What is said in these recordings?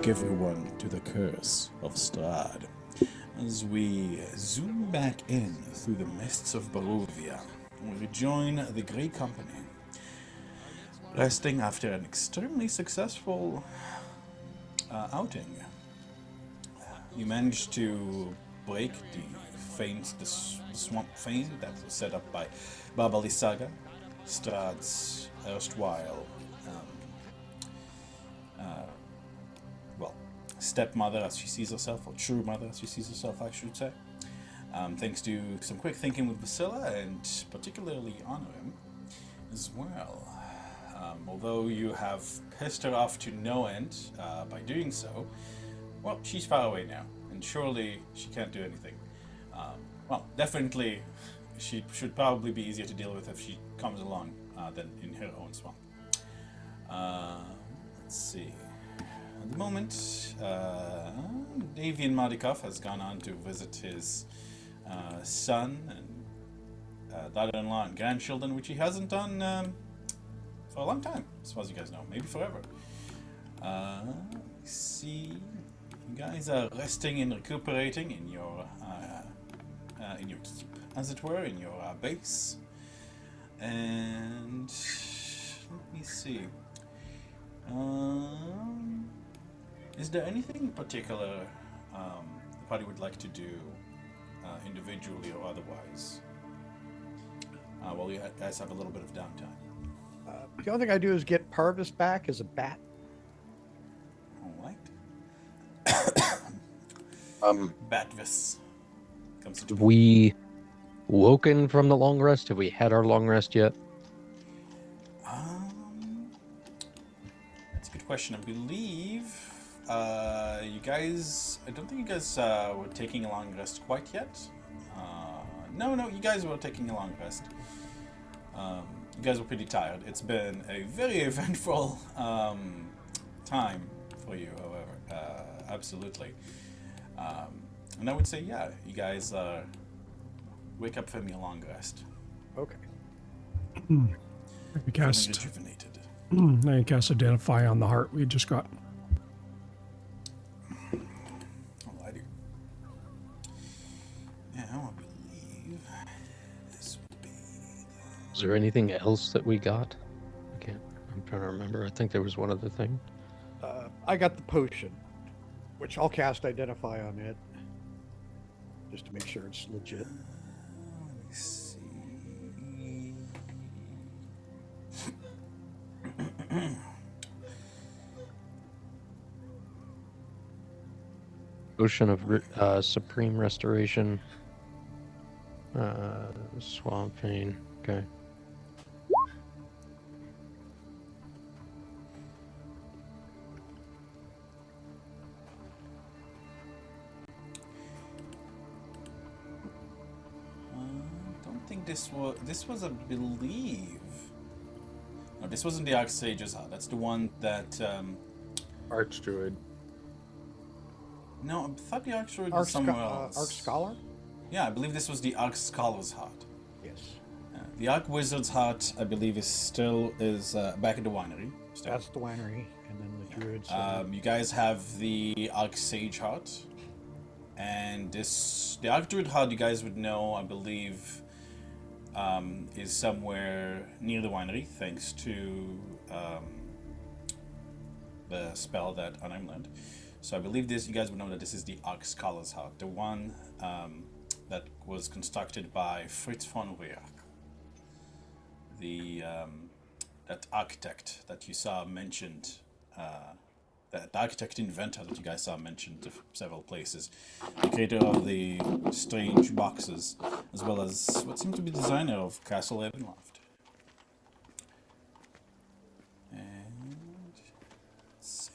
Welcome everyone to the Curse of Strahd. As we zoom back in through the mists of Barovia, we rejoin the Grey Company, resting after an extremely successful outing. You managed to break the swamp feint that was set up by Baba Strahd's erstwhile well, stepmother as she sees herself, or true mother as she sees herself, I should say. Thanks to some quick thinking with Basila, and particularly Honorim as well. Although you have pissed her off to no end by doing so, well, she's far away now, and surely she can't do anything. Well, definitely she should probably be easier to deal with if she comes along than in her own swamp. Let's see. At the moment, Davian Mardikov has gone on to visit his son and daughter-in-law and grandchildren, which he hasn't done for a long time, as far as you guys know, maybe forever. See, you guys are resting and recuperating in your keep, as it were, in your base. And let me see. Is there anything in particular the party would like to do, individually or otherwise, while you guys have a little bit of downtime? The only thing I do is get Parvis back as a bat. All right. Batvis comes into Have we woken from the long rest? Have we had our long rest yet? That's a good question. I believe you guys. I don't think you guys were taking a long rest quite yet. No, you guys were taking a long rest. You guys were pretty tired. It's been a very eventful time for you, however. Absolutely. And I would say, yeah, you guys wake up from your long rest. Okay. We cast rejuvenated. I cast Identify on the heart we just got. Oh, I do. Now I believe this would be. Is there anything else that we got? I'm trying to remember. I think there was one other thing. I got the potion, which I'll cast Identify on it, just to make sure it's legit. Let me see. Ocean of Supreme Restoration. Swamp Pain. Okay. Don't think this was I believe. No, this wasn't the Archsage's hut. That's the one that Archdruid. No, I thought the Archdruid was somewhere else. Arc Scholar? Yeah, I believe this was the Arc Scholar's hut. Yes. The Arc Wizard's hut, I believe, is back at the winery. Still. That's the winery, and then the Druids. You guys have the Arc Sage hut, and the Arc Druid hut, you guys would know, I believe, is somewhere near the winery, thanks to the spell that Anheim learned. So I believe you guys would know that this is the Arc Scholar's hut, the one that was constructed by Fritz von Reach, that architect that you saw mentioned, that architect inventor that you guys saw mentioned several places, the creator of the strange boxes, as well as what seemed to be the designer of Castle Ravenloft. And let's see.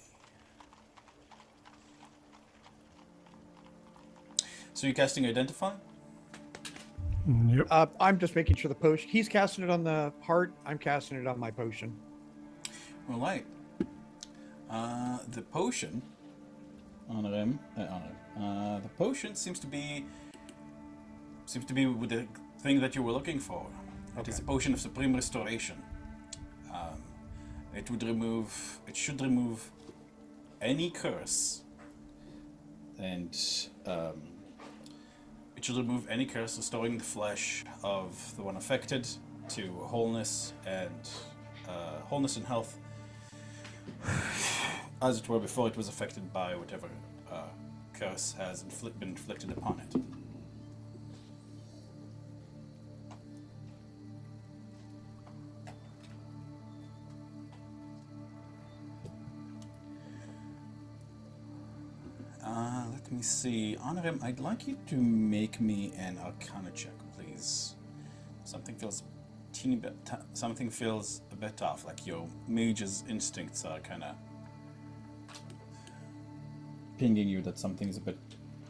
So you're casting Identify? Yep. I'm just making sure the potion. He's casting it on the heart. I'm casting it on my potion. All right. The potion. The potion seems to be with the thing that you were looking for. Okay. It is a potion of supreme restoration. It should remove any curse, and it should remove any curse, restoring the flesh of the one affected to wholeness and health, as it were before it was affected by whatever curse has been inflicted upon it. Let me see. Honorim, I'd like you to make me an Arcana check, please. Something feels something feels a bit off, like your mage's instincts are kind of pinging you that something's a bit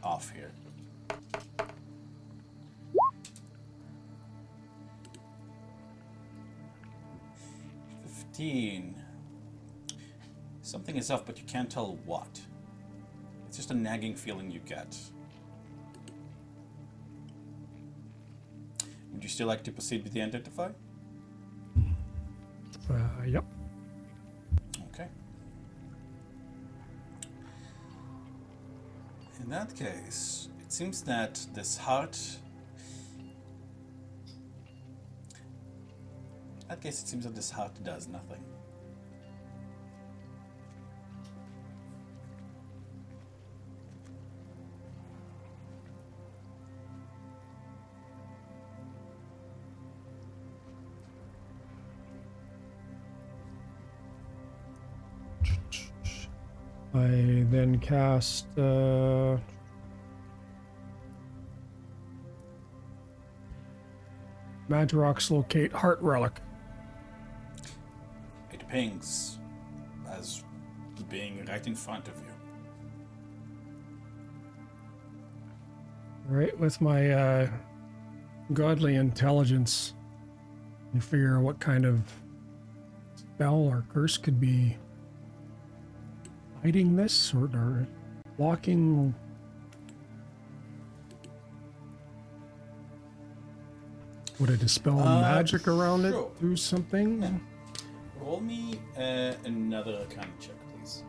off here. Something is off, but you can't tell what. It's just a nagging feeling you get. Would you still like to proceed with the identify? Yep. Okay. In that case, it seems that this heart... In that case, it seems that this heart does nothing. I then cast Madrox Locate Heart Relic. It pings as being right in front of you. Right, with my godly intelligence, you figure what kind of spell or curse could be hiding this or blocking. Would it dispel magic around sure. it through something? Yeah. Roll me another Arcana check, please.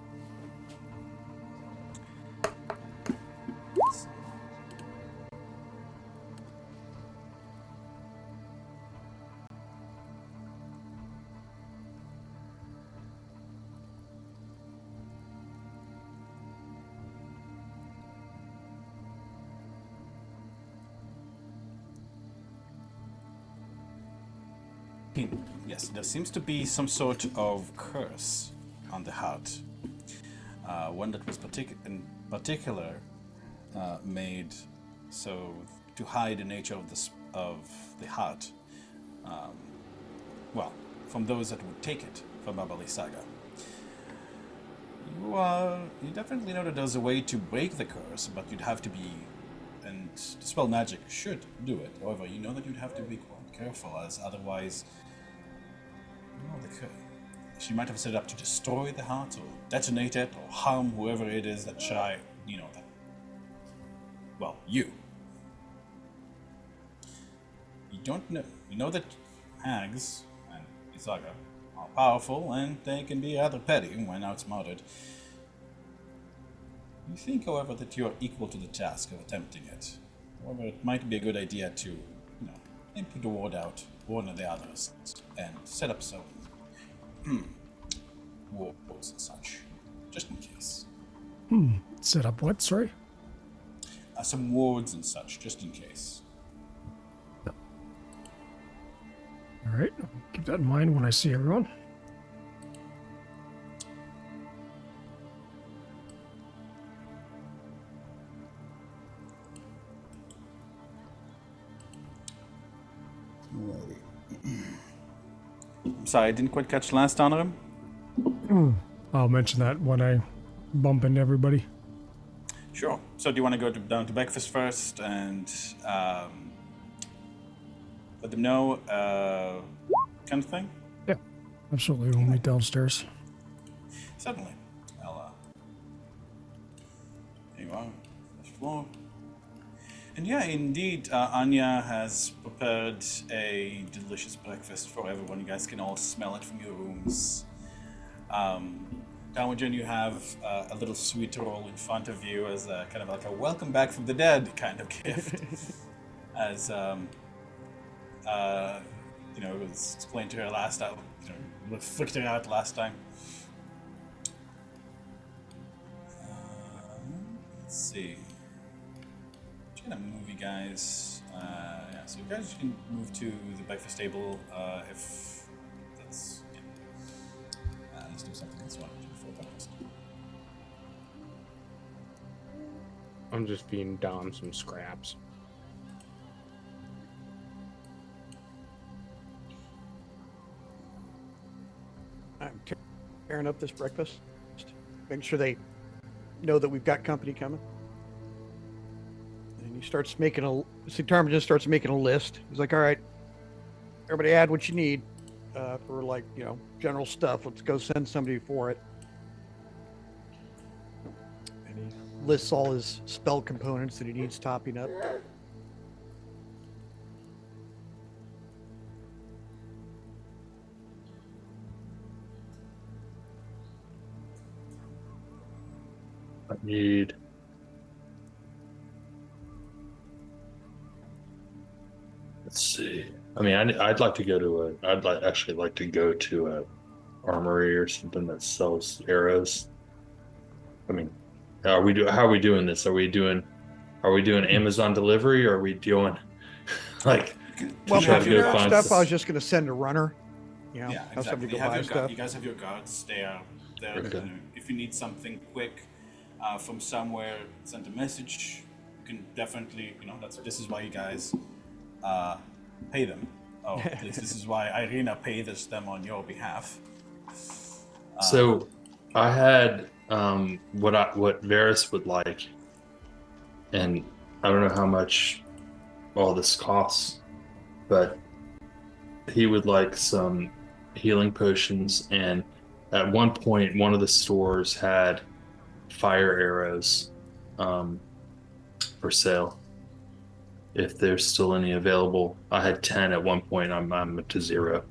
Yes, there seems to be some sort of curse on the heart. One that was in particular made so to hide the nature of the heart. Well, from those that would take it from Babali Saga. You definitely know that there's a way to break the curse, but you'd have to be, and dispel magic should do it. However, you know that you'd have to be quite careful, as otherwise, she might have set it up to destroy the heart, or detonate it, or harm whoever it is that you. You don't know. You know that hags and Izaga are powerful, and they can be rather petty when outsmarted. You think, however, that you are equal to the task of attempting it. However, it might be a good idea to, maybe put a ward out, warn the others, and set up some wards and such, just in case. Set up what? Sorry? Some wards and such, just in case. All right, I'll keep that in mind when I see everyone. I'm sorry, I didn't quite catch the last on him. I'll mention that when I bump into everybody. Sure. So do you want to go down to breakfast first and let them know, kind of thing? Yeah, absolutely. We'll meet downstairs. Certainly. Here you are. First floor. And yeah, indeed, Anya has prepared a delicious breakfast for everyone. You guys can all smell it from your rooms. Imogen, you have a little sweet roll in front of you as a kind of like a welcome back from the dead kind of gift. As you know, it was explained to her last time. You know, flicked her out last time. Let's see. I'm gonna move you guys. Yeah, so you guys can move to the breakfast table if that's. Yeah. Let's do something else before breakfast. I'm just feeding Dom some scraps. I'm tearing up this breakfast. Making sure they know that we've got company coming. And he starts making Tarman just starts making a list. He's like, all right, everybody add what you need for like, you know, general stuff. Let's go send somebody for it. And he lists all his spell components that he needs topping up. I need. Let's see. I mean, I'd like to go to a. Actually like to go to a armory or something that sells arrows. I mean, how are we doing this? Are we doing Amazon delivery, or are we doing like Well, try for to go generic find stuff, I was just going to send a runner. You know, Yeah, have somebody exactly. go buy stuff. You guys have your guards. They are there. Okay. If you need something quick from somewhere, send a message. You can definitely, you know, this is why you guys pay them. Oh, at least this is why Irina pays them on your behalf. So I had what Varys would like, and I don't know how much all this costs, but he would like some healing potions, and at one point one of the stores had fire arrows for sale. If there's still any available. I had 10 at one point. I'm to 0.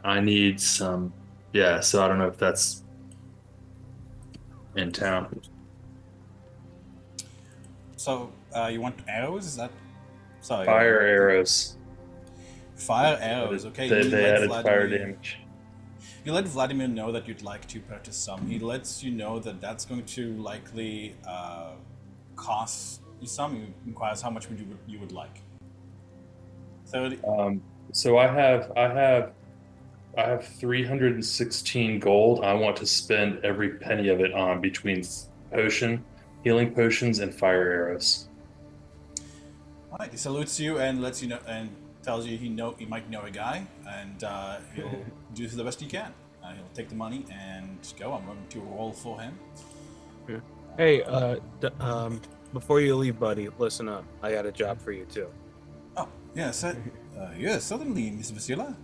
I need some. Yeah, so I don't know if that's in town. So you want arrows? Is that sorry? Fire arrows. Fire arrows. Okay. They added fire damage. You let Vladimir know that you'd like to purchase some. He lets you know that that's going to likely cost you some. He inquires how much you would like. 30. So I have 316 gold. I want to spend every penny of it on between healing potions, and fire arrows. All right. He salutes you and lets you know and tells you he might know a guy, and he'll do the best he can. He'll take the money and go. I'm going to roll for him. Yeah. Hey, before you leave, buddy, listen up. I got a job for you too. Oh, yes, yes, certainly, Miss Vasila.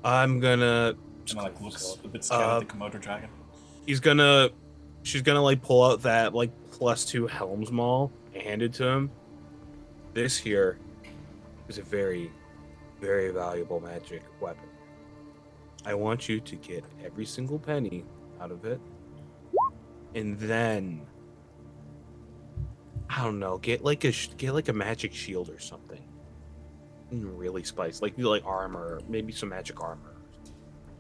I'm gonna. And like looks a bit scared at the Komodo dragon. She's gonna like pull out that like +2 Helm's Maul and hand it to him. This here is a very, very valuable magic weapon. I want you to get every single penny out of it, and then I don't know, get like a magic shield or something. Really spicy, like armor, maybe some magic armor.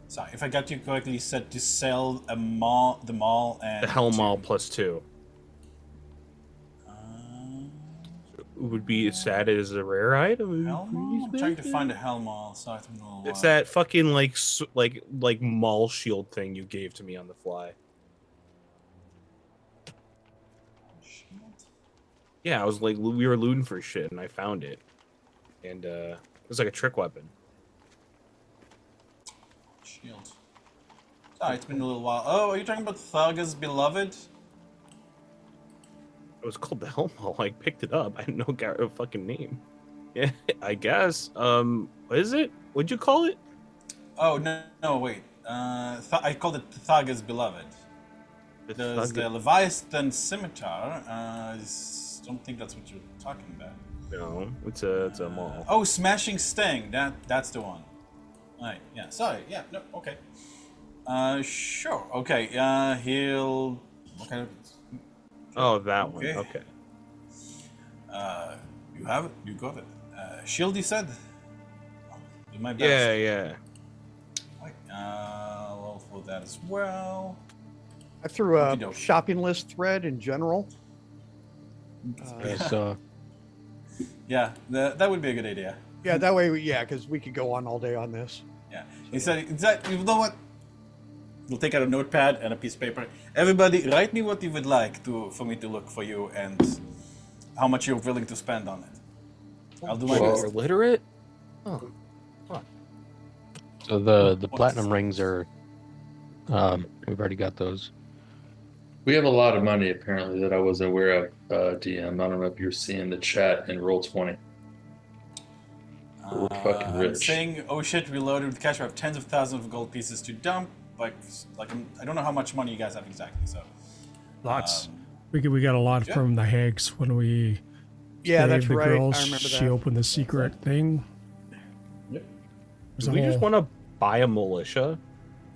Sorry, if I got you correctly, you said to sell the maul and The Helm Maul +2 Uh, would be sad as a rare item. Helm? I'm trying to find a Helm Maul. Sorry, it's been a little while. It's that fucking like Maul shield thing you gave to me on the fly. Shield? Yeah, I was like, we were looting for shit, and I found it, and it was like a trick weapon. Shield. Sorry, it's been a little while. Oh, are you talking about Tharga's beloved? It was called the Helm Maul. I picked it up. I didn't know a fucking name. Yeah, I guess. What is it? What'd you call it? Oh no, wait. I called it Tharga's beloved. The Leviathan scimitar. I don't think that's what you're talking about. No, it's a mall. Oh, Smashing Sting. That's the one. Right. Yeah. Sorry. Yeah. No. Okay. Sure. Okay. He'll. What kind of? Oh, that one. Okay. Okay. You have it. You got it. Shield. You said. Do my best. Yeah, yeah. Right. Well, for that as well. I threw a Okey-doke. shopping list thread in general. So Yeah. That would be a good idea. Yeah, that way, because we could go on all day on this. Yeah. He said, you know what? We'll take out a notepad and a piece of paper. Everybody, write me what you would like for me to look for you and how much you're willing to spend on it. I'll do my Well, best. You're literate? Oh. so the platinum rings are we've already got those. We have a lot of money apparently that I wasn't aware of, DM. I don't know if you're seeing the chat in Roll20. We're fucking I'm rich. saying, oh shit, we loaded with cash. We have tens of thousands of gold pieces to dump. I don't know how much money you guys have exactly. So Lots. We got a lot yeah. from the hags when we Yeah, saved that's the right. girls. I remember She that. opened the secret thing. Yep. There's Do a we just whole- want to buy a militia?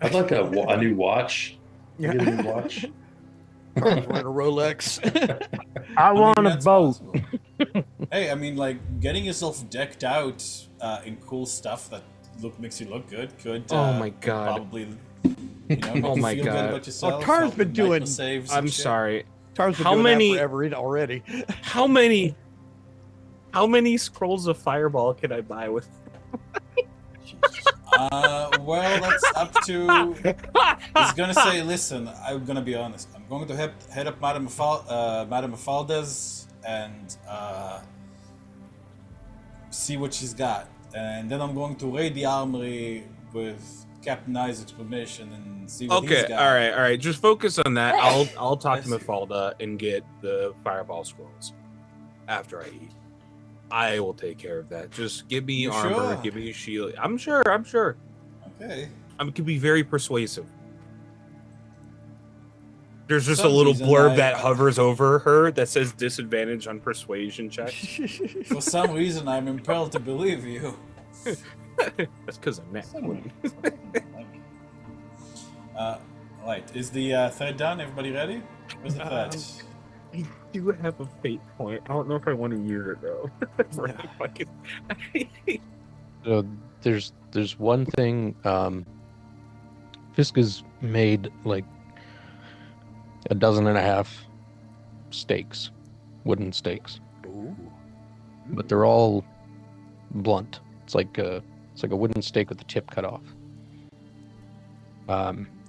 I'd like a new watch. Yeah. Get a new watch. Wearing a Rolex. I mean, that's possible. Hey, I mean, like getting yourself decked out in cool stuff that makes you look good could. Oh my God. Probably. Make Oh you my feel God. good about yourself. Tar's help been with nightmare doing- saves and I'm shit. sorry. Tar's been How doing many- that forever already. How many scrolls of fireball can I buy with? Well, that's up to. He's gonna say, "Listen, I'm gonna be honest. I'm going to head up Madame Mafalda's and see what she's got, and then I'm going to raid the armory with Captain Isaac's permission and see what he's Okay, got." all right. Just focus on that. I'll talk to I see. Mafalda and get the fireball scrolls after I eat. I will take care of that. Just give me You armor, sure? give me a shield. I'm sure. Okay. I can be very persuasive. There's just a Some little reason blurb I- that hovers over her that says disadvantage on persuasion checks. For some reason, I'm impelled to believe you. That's because I'm next. Right. Is the thread done? Everybody ready? Where's the thread? I do have a fate point. I don't know if I want to use it though. So there's one thing. Fiska's made like a dozen and a half stakes, wooden stakes, but they're all blunt. It's like a wooden stake with the tip cut off.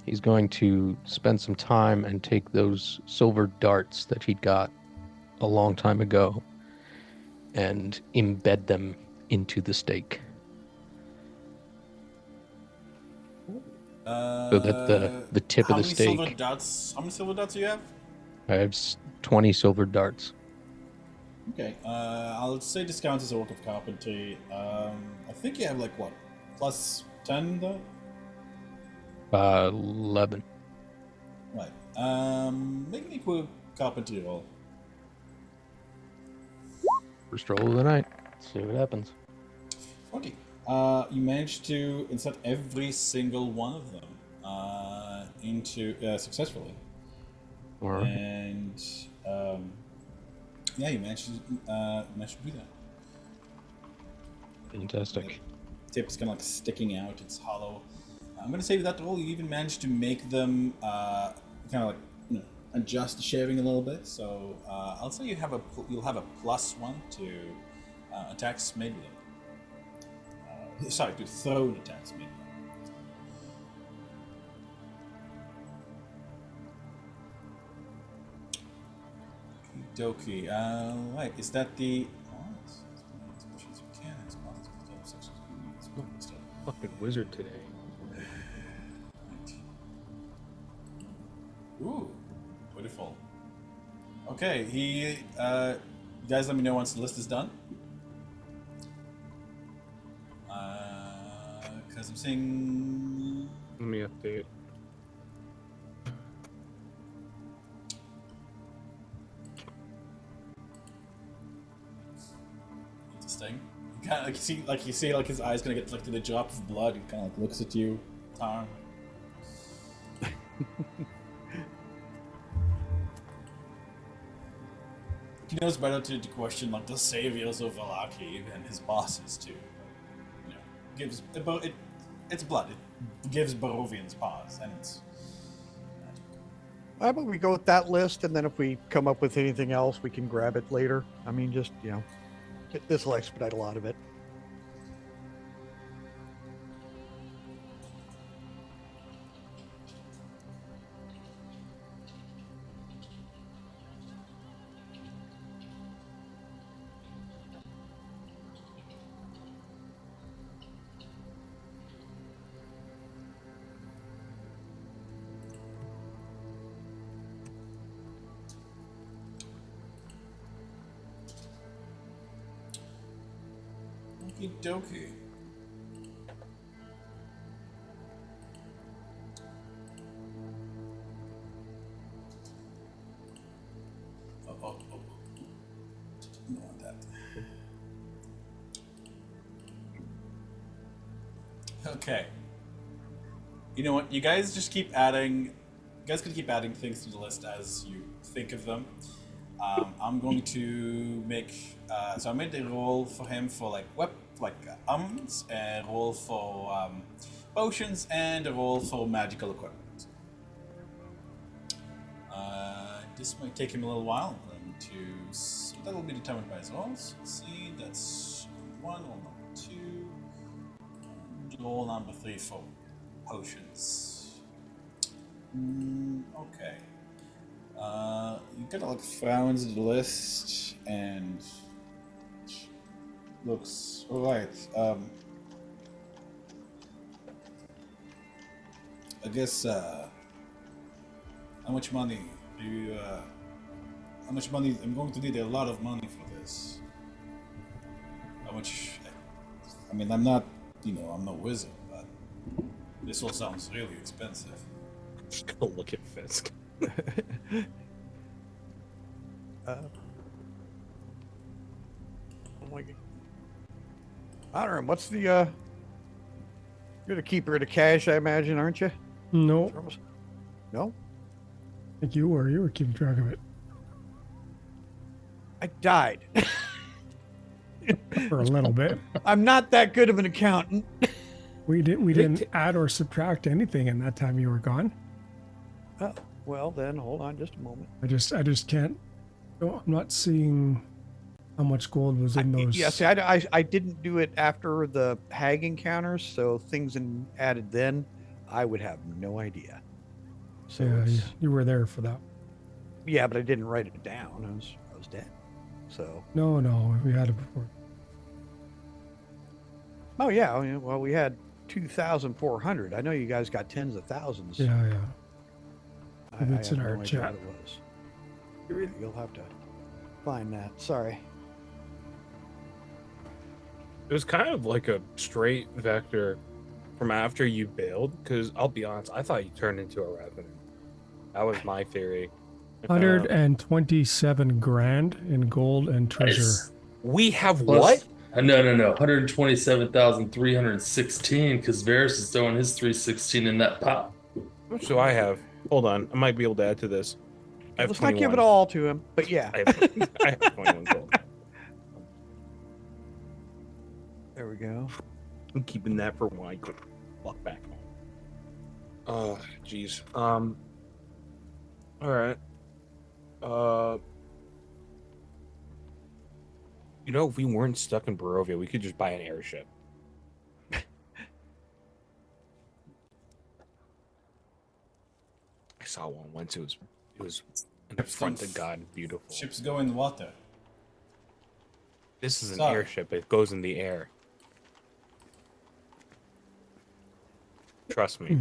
He's going to spend some time and take those silver darts that he got a long time ago and embed them into the stake. So that the tip how of the many stake. silver dots? How many silver dots do you have? I have 20 silver darts. Okay. I'll say this counts as a work of carpentry. I think you have like what, plus 10 though. 11. Right. Make an equal carpentry roll. First roll of the night. Let's see what happens. Okay. You managed to insert every single one of them into successfully, All right. and yeah, you managed to do that. Fantastic. Tip is kind of like sticking out. It's hollow. I'm gonna say with that roll, you even managed to make them kind of like adjust the shaving a little bit. So I'll say you'll have a +1 to attacks made with them. Sorry, to thrown attacks made. Doki. Right, is that the? Fucking wizard today. Ooh, beautiful. Okay, you guys let me know once the list is done. Because I'm seeing. Let me update. sting. You kind of you see like his eyes gonna get like to the drop of blood. He kind of like looks at you, Tarn. He knows better to question like the saviors of Valaki and his bosses too. You know, it's blood. It gives Barovians pause, and it's. How about we go with that list, and then if we come up with anything else, we can grab it later. I mean, just, this will expedite a lot of it. Okie dokie. Oh. Don't want that. Okay. You know what? You guys just keep adding. You guys can keep adding things to the list as you think of them. I'm going to make. So I made a roll for him for armaments, a roll for potions, and a roll for magical equipment. This might take him a little while. So that will be determined by his rolls. Let's see, that's 1, roll number 2, and roll number 3 for potions. Okay. You kind of frowns at the list and looks alright. I guess how much money do you how much money? I'm going to need a lot of money for this. How much? I mean, I'm not, I'm no wizard, but this all sounds really expensive. Just gonna look at Fisk. I don't know. What's the you're the keeper of the cash, I imagine, aren't you? No, No? I think you were keeping track of it I died. for a little bit. I'm not that good of an accountant. We didn't add or subtract anything in that time you were gone. Oh, well then, hold on just a moment. I just can't. I'm not seeing how much gold was in those. Yeah, see, I didn't do it after the hag encounters, so things added then, I would have no idea. So Yeah, you were there for that. yeah, but I didn't write it down. I was dead. So No, we had it before. oh yeah, well we had 2,400. I know you guys got tens of thousands. Yeah. I It's in have our no idea chat. what it was. You'll have to find that. Sorry. It was kind of like a straight vector from after you bailed, because I'll be honest, I thought you turned into a revenant. That was my theory. 127 grand in gold and treasure. Nice. We have Plus- what? No. 127,316 because Varys is throwing his 316 in that pot. How much do I have? Hold on, I might be able to add to this. I have Let's not give 21. it all to him, but yeah. I have 21 gold. There we go. I'm keeping that for when I go walk back home. Oh, jeez. All right. If we weren't stuck in Barovia, we could just buy an airship. I saw one once. It was an affront to God beautiful. Ships go in the water. This is an Sorry. airship. It goes in the air. Trust me.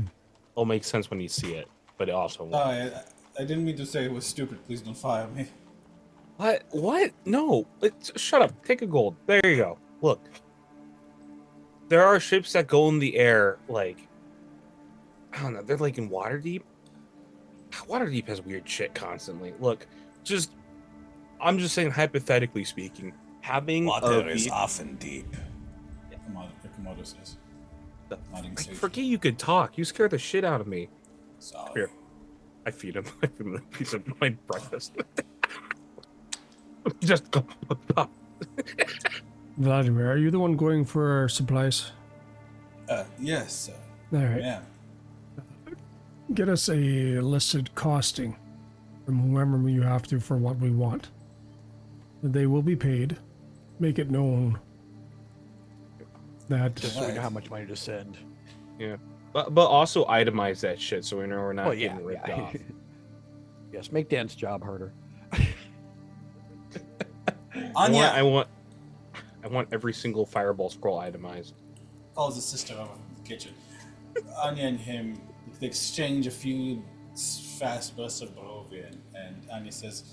It'll make sense when you see it, but it also won't. Sorry, I didn't mean to say it was stupid. Please don't fire me. What? What? No. Shut up. Take a gold. There you go. Look. There are ships that go in the air, like, I don't know. They're like in Waterdeep. Waterdeep has weird shit constantly. Look, I'm just saying, hypothetically speaking, having Water a is ve- often deep. Komodo says. Nodding I sagely. forget you could talk. You scare the shit out of me. Sorry. Here. I feed him. I feed him a piece of my breakfast. Just go. Vladimir, are you the one going for supplies? Yes, sir. All right. Yeah. Get us a listed costing from whoever you have to for what we want. They will be paid. Make it known that Just so we know how much money to send. Yeah. But also itemize that shit so we know we're not Well, yeah, getting ripped yeah. off. Yes, make Dan's job harder. Anya I want every single fireball scroll itemized. calls his sister over from the kitchen. Anya and him, they exchange a few fast bursts of Barovian, and Anya says,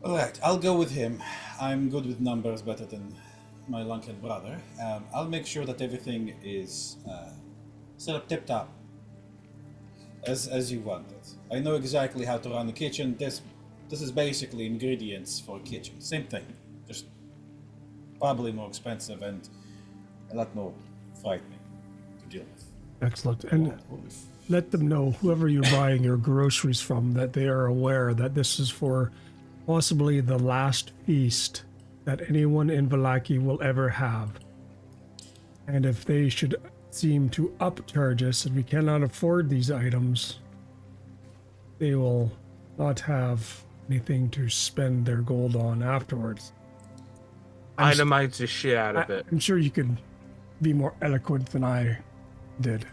"All right, I'll go with him. I'm good with numbers, better than my lunkhead brother. I'll make sure that everything is set up tip-top, as you want it. I know exactly how to run the kitchen. This is basically ingredients for a kitchen. Same thing, just probably more expensive and a lot more frightening to deal with." excellent. And let them know, whoever you're buying your groceries from, that they are aware that this is for possibly the last feast that anyone in Vallaki will ever have. And if they should seem to upcharge us and we cannot afford these items, they will not have anything to spend their gold on afterwards. Itemize the shit out of it. I'm sure you could be more eloquent than I did.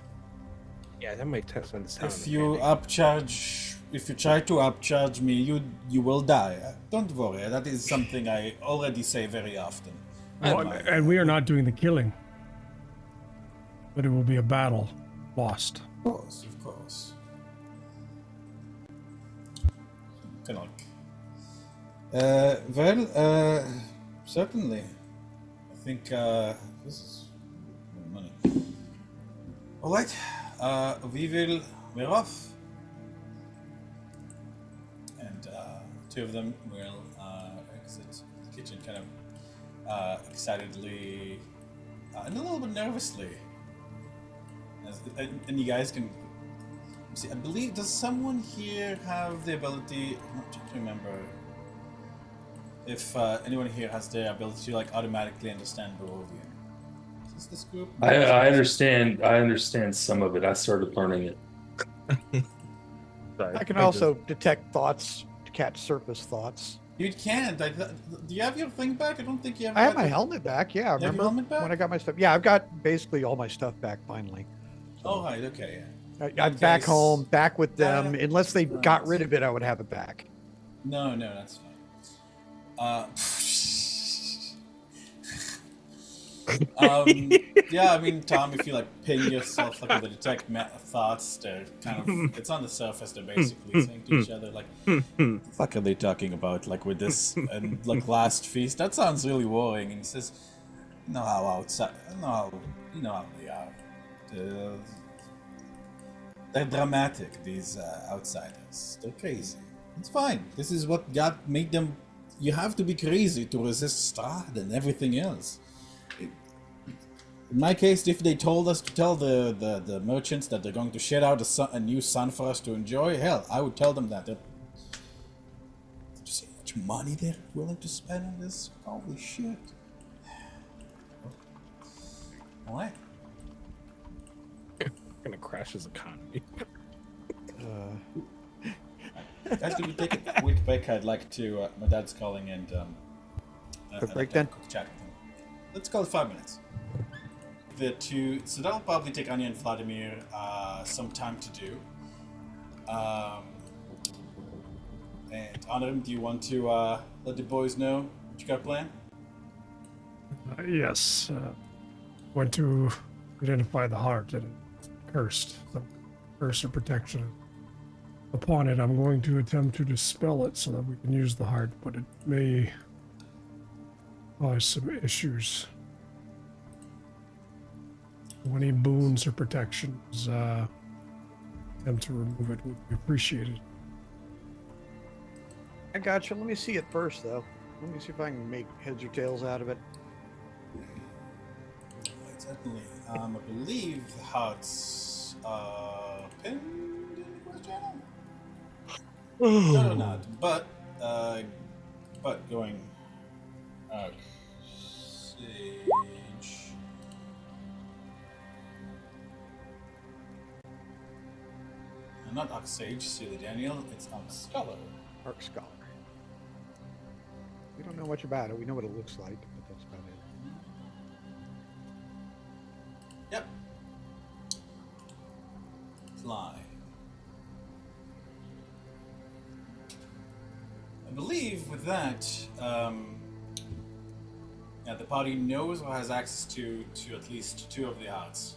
Yeah, that might test on the sound. If you try to upcharge me, you will die. Don't worry, that is something I already say very often. And we are not doing the killing. But it will be a battle lost. Of course. Kind of like, certainly. I think this is money. All right, we're off, and two of them will exit the kitchen, kind of excitedly and a little bit nervously. And you guys can see, I believe, does someone here have the ability, I'm not trying to remember if anyone here has the ability to like automatically understand Barovian. Is this group? I understand some of it. I started learning it. Sorry. I can also detect thoughts to catch surface thoughts. You can't. Do you have your thing back? I don't think you have. I have my helmet back. Yeah, You have your remember helmet back? when I got my stuff? Yeah, I've got basically all my stuff back finally. Oh, right. Okay. Yeah. I'm back case- home, back with them. Uh, Unless they got rid of it, I would have it back. No, that's fine. Yeah, I mean, Tom, if you like ping yourself like with the detect thoughts, they're kind of, it's on the surface, they're basically saying to each other like, the fuck are they talking about, like with this and like last feast? That sounds really worrying. And he says, you know how they are. They're dramatic, these outsiders. They're crazy. It's fine. This is what God made them. You have to be crazy to resist Strahd and everything else. In my case, if they told us to tell the merchants that they're going to shed out a new sun for us to enjoy, hell, I would tell them that. Did you see how much money they're willing to spend on this? Holy shit. Alright. Gonna crash his economy. Guys, could we take a quick break? I'd like to. My dad's calling and. Quick I'd break like to have then? a quick chat with him. Let's call it 5 minutes. So that'll probably take Anya and Vladimir some time to do. And Honorim, do you want to let the boys know what you got planned? Yes. Want to identify the heart and cursed. Some curse or protection. Upon it, I'm going to attempt to dispel it so that we can use the heart, but it may cause some issues. Any boons or protections, attempt to remove it would be appreciated. I got you. Let me see it first, though. Let me see if I can make heads or tails out of it. Right, certainly. I believe the hearts are pinned in the quest channel. No, they're not. But going. Sage. Not Ox Sage, Celia Daniel. It's Ox Scholar. Arc Scholar. We don't know much about it. We know what it looks like, but that's about it. Yep. Fly. I believe with that, the party knows or has access to at least two of the arts.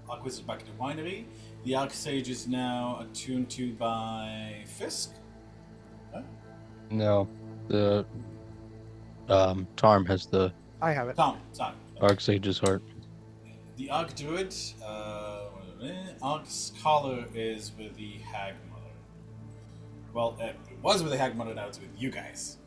Aqua's is back at the winery. The Arc Sage is now attuned to by Fisk. Huh? No, the Tarm has the I have it. Tom, sorry. Arc Sage's heart. The Arc Druid, Arc Scholar is with the Hag Mother. Well, it was with the Hag Mother, now it's with you guys.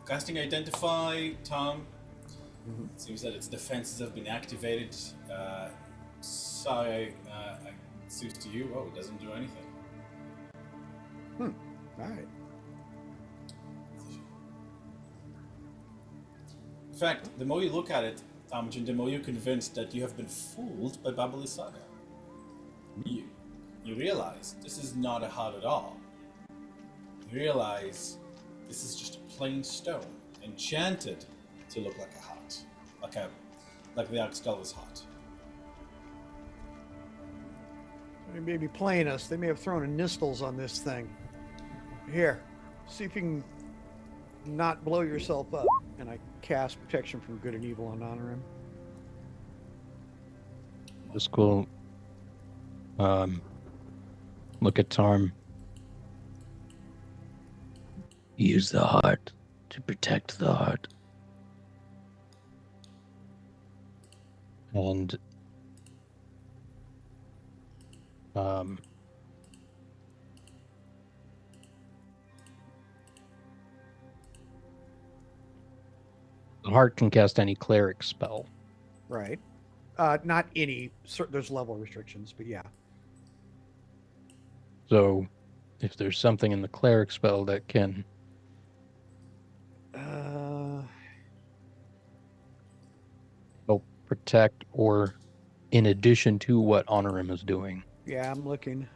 Casting Identify, Tom. It seems that its defenses have been activated. Sorry, it seems to you. Oh, it doesn't do anything. All right. In fact, the more you look at it, Tamjin, the more you're convinced that you have been fooled by Babali Saga. You realize this is not a heart at all. You realize this is just a plain stone, enchanted to look like a heart, like the Arc Scholar's heart. They may be playing us. They may have thrown a Nistles on this thing. Here, see if you can not blow yourself up. And I cast Protection from Good and Evil on Honor him. Just go. Look at Tarm. Use the heart to protect the heart. And the heart can cast any cleric spell. Right. Not any. There's level restrictions, but yeah. So, if there's something in the cleric spell that can help protect, or in addition to what Honorim is doing. Yeah, I'm looking.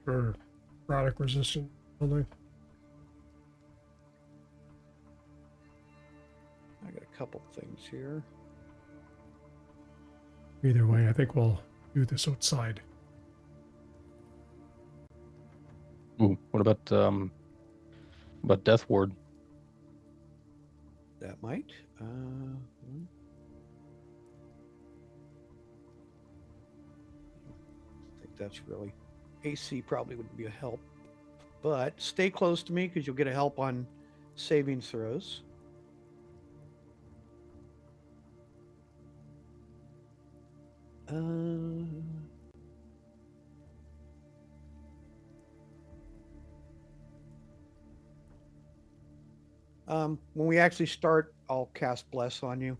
For product resistance only. I got a couple things here. Either way, I think we'll do this outside. Ooh, what about Death Ward? That might. I think that's really AC probably wouldn't be a help, but stay close to me because you'll get a help on saving throws. When we actually start, I'll cast Bless on you.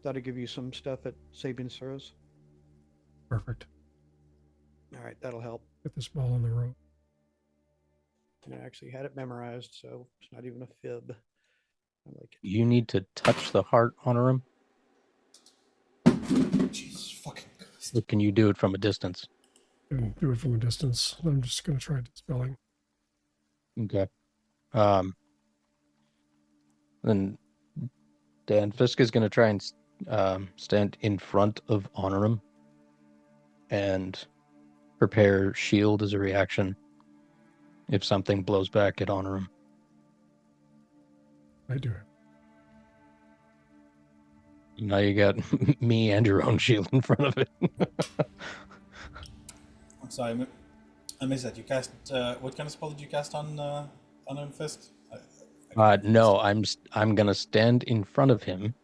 That'll give you some stuff at saving throws. Perfect. All right, that'll help. Get this ball on the road. And I actually had it memorized, so it's not even a fib. I like it. You need to touch the heart, Honorim. Jesus fucking Christ. Or can you do it from a distance? And do it from a distance. I'm just going to try dispelling. Okay. Then Dan Fisk is going to try and stand in front of Honorim and prepare shield as a reaction if something blows back at Honorim. I do it. Now you got me and your own shield in front of it. I'm sorry, I missed that. You cast what kind of spell did you cast on Fisk? I No, I'm gonna stand in front of him,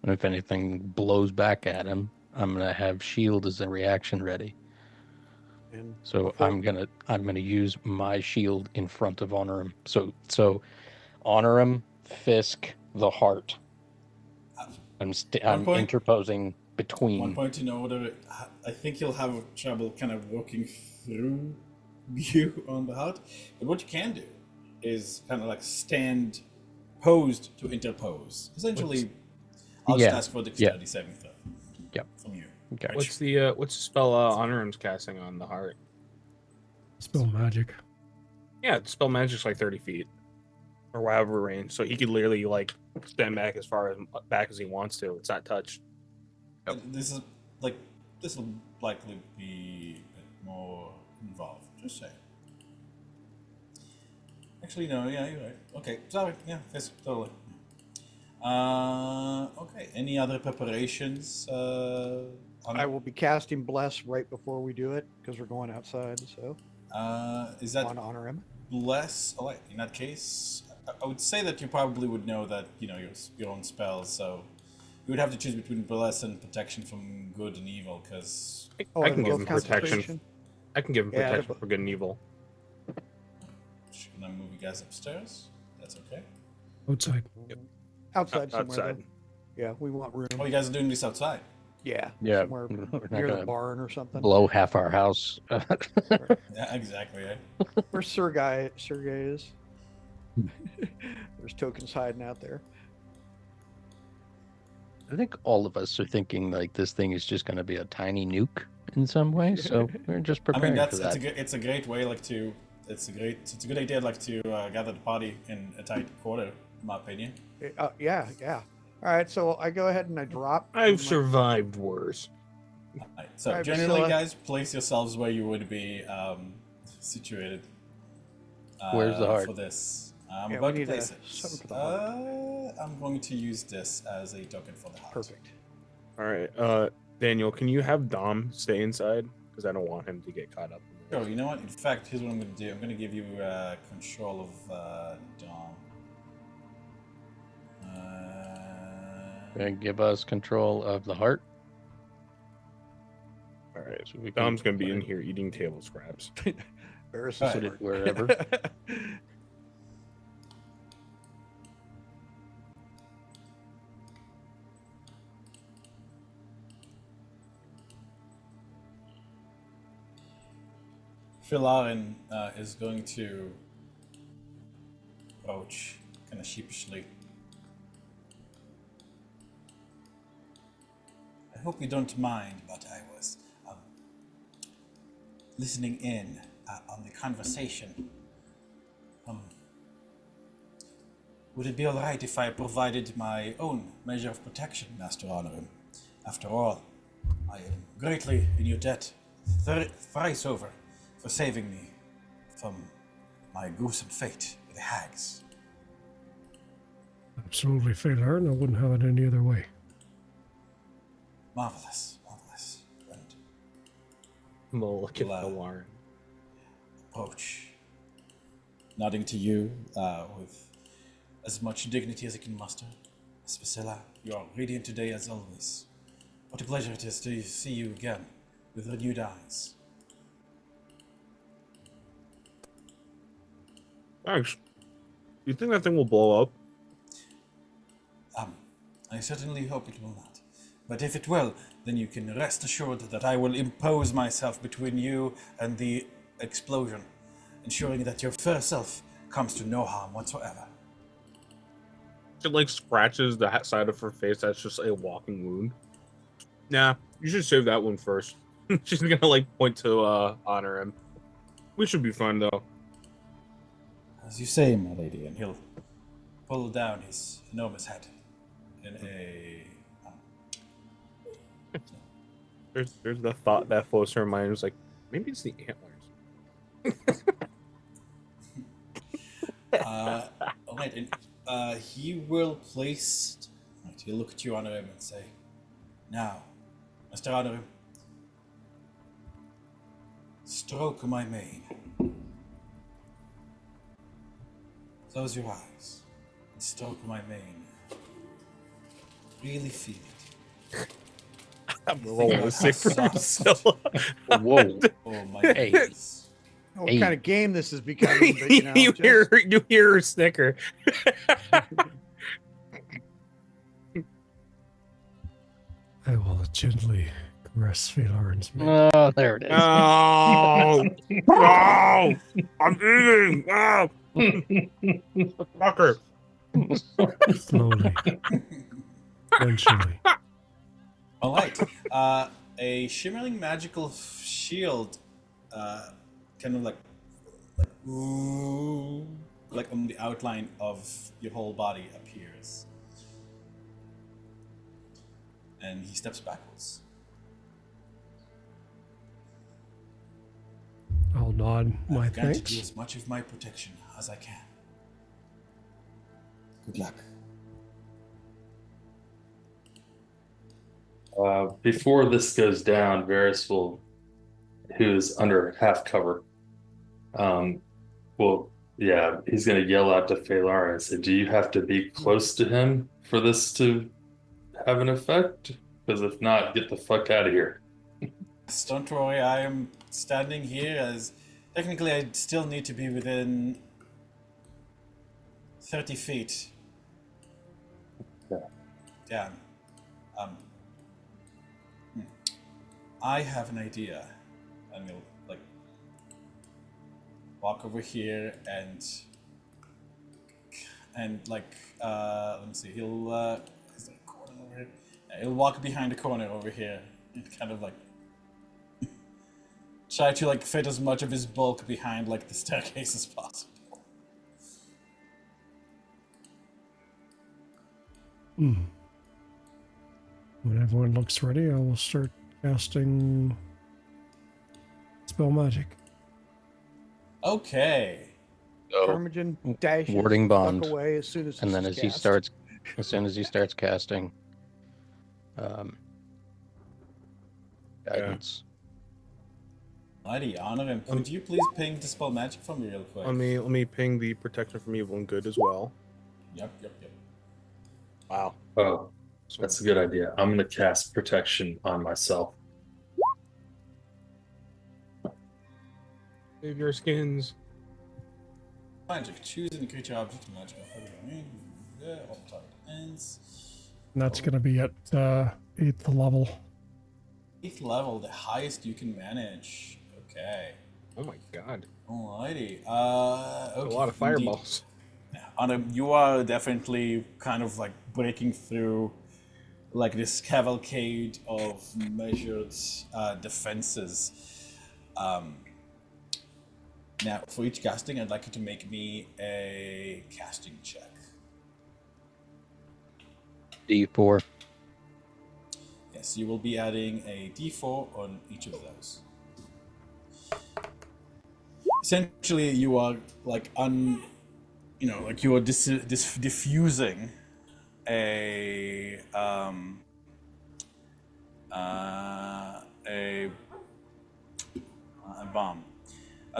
and if anything blows back at him, I'm gonna have shield as a reaction ready. And So before- I'm gonna use my shield in front of honor him. So honor him, Fisk, the heart. I'm point. interposing One between. point in order, I think you'll have trouble kind of walking through you on the heart. But what you can do is kind of like stand posed to interpose. Essentially, I'll just Yeah, ask for dexterity saving throw. Yep. From you. Okay. What's the spell Honorum's casting on the heart? Spell magic. Yeah, the spell magic's like 30 feet. Or whatever range. So he could literally like stand back as far back as he wants to. It's not touched. This is like this will likely be a bit more involved. Just saying. Actually, no. Yeah, you're right. Okay, sorry. Yeah, yes, totally. Okay. Any other preparations? I will be casting bless right before we do it because we're going outside. So Is I that want to honor him. bless? Oh, wait, in that case, I would say that you probably would know that your own spells. So you would have to choose between bless and protection from good and evil. Because Oh, I and can give both him protection. concentration? I can give him Yeah, protection but- for good and evil. can I move you guys upstairs? That's okay. Outside. Outside somewhere. Outside. Though. Yeah, we want room. Oh, you guys are doing this outside. Yeah, Yeah, somewhere we're not near the gonna barn or something. blow half our house. Yeah, exactly. Eh? Where Sergei is. There's tokens hiding out there. I think all of us are thinking like this thing is just going to be a tiny nuke in some way, so we're just I mean, preparing for it's that. it's a great way like to it's a good idea like to gather the party in a tight quarter, in my opinion. Yeah. All right, so I go ahead and I drop. I've survived worse. Right. So Alright, generally, Priscilla. guys, place yourselves where you would be situated. Where's the heart? For this? I'm Yeah, about we to need place something it. for the heart. I'm going to use this as a token for the heart. Perfect. All right, Daniel, can you have Dom stay inside? Because I don't want him to get caught up. In Sure. You know what? In fact, here's what I'm going to do. I'm going to give you control of Dom. And give us control of the heart. All right, So we can Dom's gonna be put in it- here eating table scraps. Varys Alright. is Put it smart. wherever. Philarin is going to approach kind of sheepishly. I hope you don't mind, but I was listening in on the conversation. Would it be alright if I provided my own measure of protection, Master Honorum? After all, I am greatly in your debt, thrice over, for saving me from my gruesome fate with the hags. Absolutely, Phalar, and I wouldn't have it any other way. Marvelous, marvelous. And I'm gonna look at Wow. Philarin. approach, nodding to you with as much dignity as he can muster. Miss Vasilla, you are radiant today as always. What a pleasure it is to see you again with renewed eyes. Thanks. You think that thing will blow up? I certainly hope it will not. But if it will, then you can rest assured that I will impose myself between you and the explosion, ensuring that your fair self comes to no harm whatsoever. It like scratches the side of her face. That's just a walking wound. Nah, you should save that one first. She's gonna like point to honor him. We should be fine though. As you say, my lady, and he'll pull down his enormous head in a... There's the thought that flows through her mind. It's like maybe it's the antlers. Alright, and he will place... Right, he'll look at you, Honorum, and say, now, Mr. Honorum, stroke my mane. Close your eyes. Stroke my mane. Really feel it. I'm rolling about a save for how Priscilla. Whoa. Oh my Hey. goodness. What Hey. kind of game this is becoming? But, you know, you hear her snicker. I will gently caress Felarin's mane. Oh, there it is. No, no, I'm eating. No, fucker. Slowly, eventually. All right. A shimmering magical shield, kind of ooh, like on the outline of your whole body appears, and he steps backwards. I'll nod my I've granted you thanks. as much of my protection as I can. Good luck. Before this goes down, Varys will, who's under half cover, well, yeah, he's going to yell out to Phalar and say, "Do you have to be close to him for this to have an effect? Because if not, get the fuck out of here." Don't worry, I am standing here as technically I still need to be within 30 feet. Yeah. Damn. I have an idea. And he'll like walk over here and like let me see, he'll is there a corner over here? Yeah, he'll walk behind the corner over here and kind of like try to like fit as much of his bulk behind like the staircase as possible. When everyone looks ready, I will start casting spell magic. Okay. So, Parmesan dashes warding the fuck bond, away as soon as and this then is as cast. soon as he starts casting, guidance. Alrighty, honor him. Could you please ping dispel magic for me real quick? Let me ping the protection from evil and good as well. Yep. Wow. Oh, that's a good idea. I'm going to cast protection on myself. Save your skins. Magic. Choose any creature, object, magic. All target ends. And that's going to be at 8th level. 8th level, the highest you can manage. Okay. Oh my god. Alrighty. Okay. A lot of fireballs. You are definitely kind of like breaking through like this cavalcade of measured defenses. Now, for each casting, I'd like you to make me a casting check. D4. Yes, you will be adding a d4 on each of those. Essentially, you are like you are diffusing a bomb.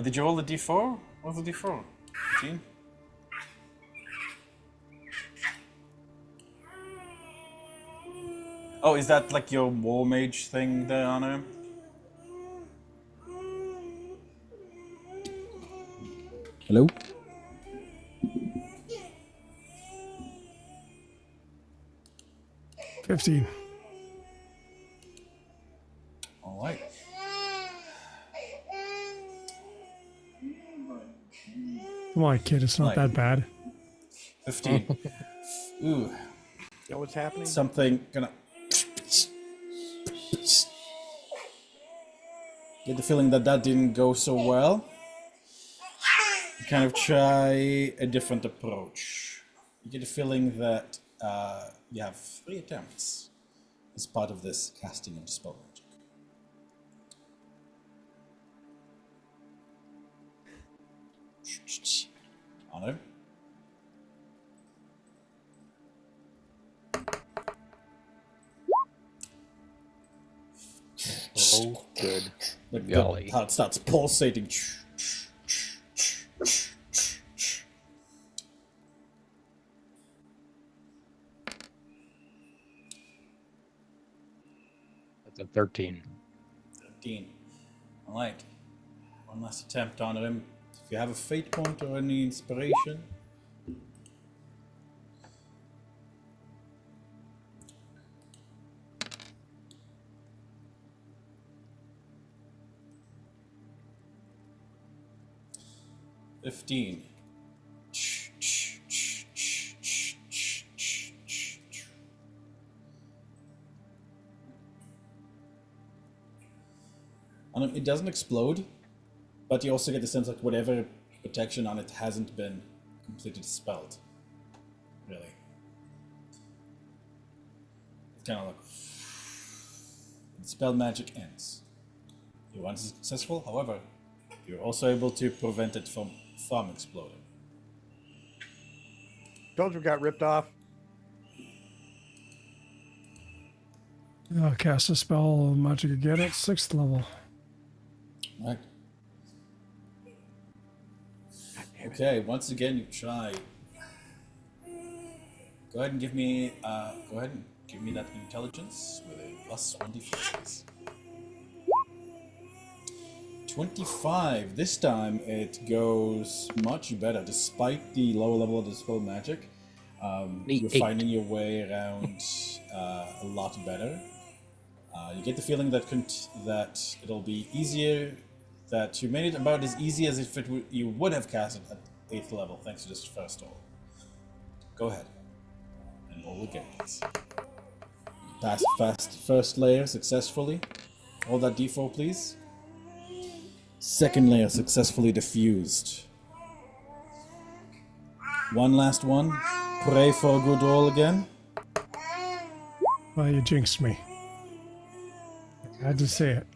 Did you roll the d4? What was the d4? 15? Oh, is that like your war mage thing there, Anna? Hello? $15. All right. Come on, kid. It's not that bad. 15. Ooh, You know what's happening? something gonna. Get the feeling that didn't go so well. Kind of try a different approach. You get the feeling that you have 3 attempts as part of this casting of spell magic. Honor. Oh, good. Like Golly. how it starts pulsating. A 13. 13. Alright. One last attempt on him. If you have a fate point or any inspiration. $15. And it doesn't explode, but you also get the sense like whatever protection on it hasn't been completely dispelled. Really. It's kind of like the spell magic ends. You weren't successful, however, you're also able to prevent it from exploding. Soldier got ripped off. Cast a spell magic again at 6th level. Right. Okay, once again you try. Go ahead and give me that intelligence with a plus 1d4, please. 25. This time it goes much better, despite the lower level of the spell magic. You're finding your way around a lot better. You get the feeling that it'll be easier, that you made it about as easy as if you would have cast it at 8th level, thanks to this first roll. Go ahead and roll again, please. Pass first layer successfully. Roll that d4, please. Second layer successfully diffused. One last one. Pray for a good roll again. Well, you jinxed me. I had to say it.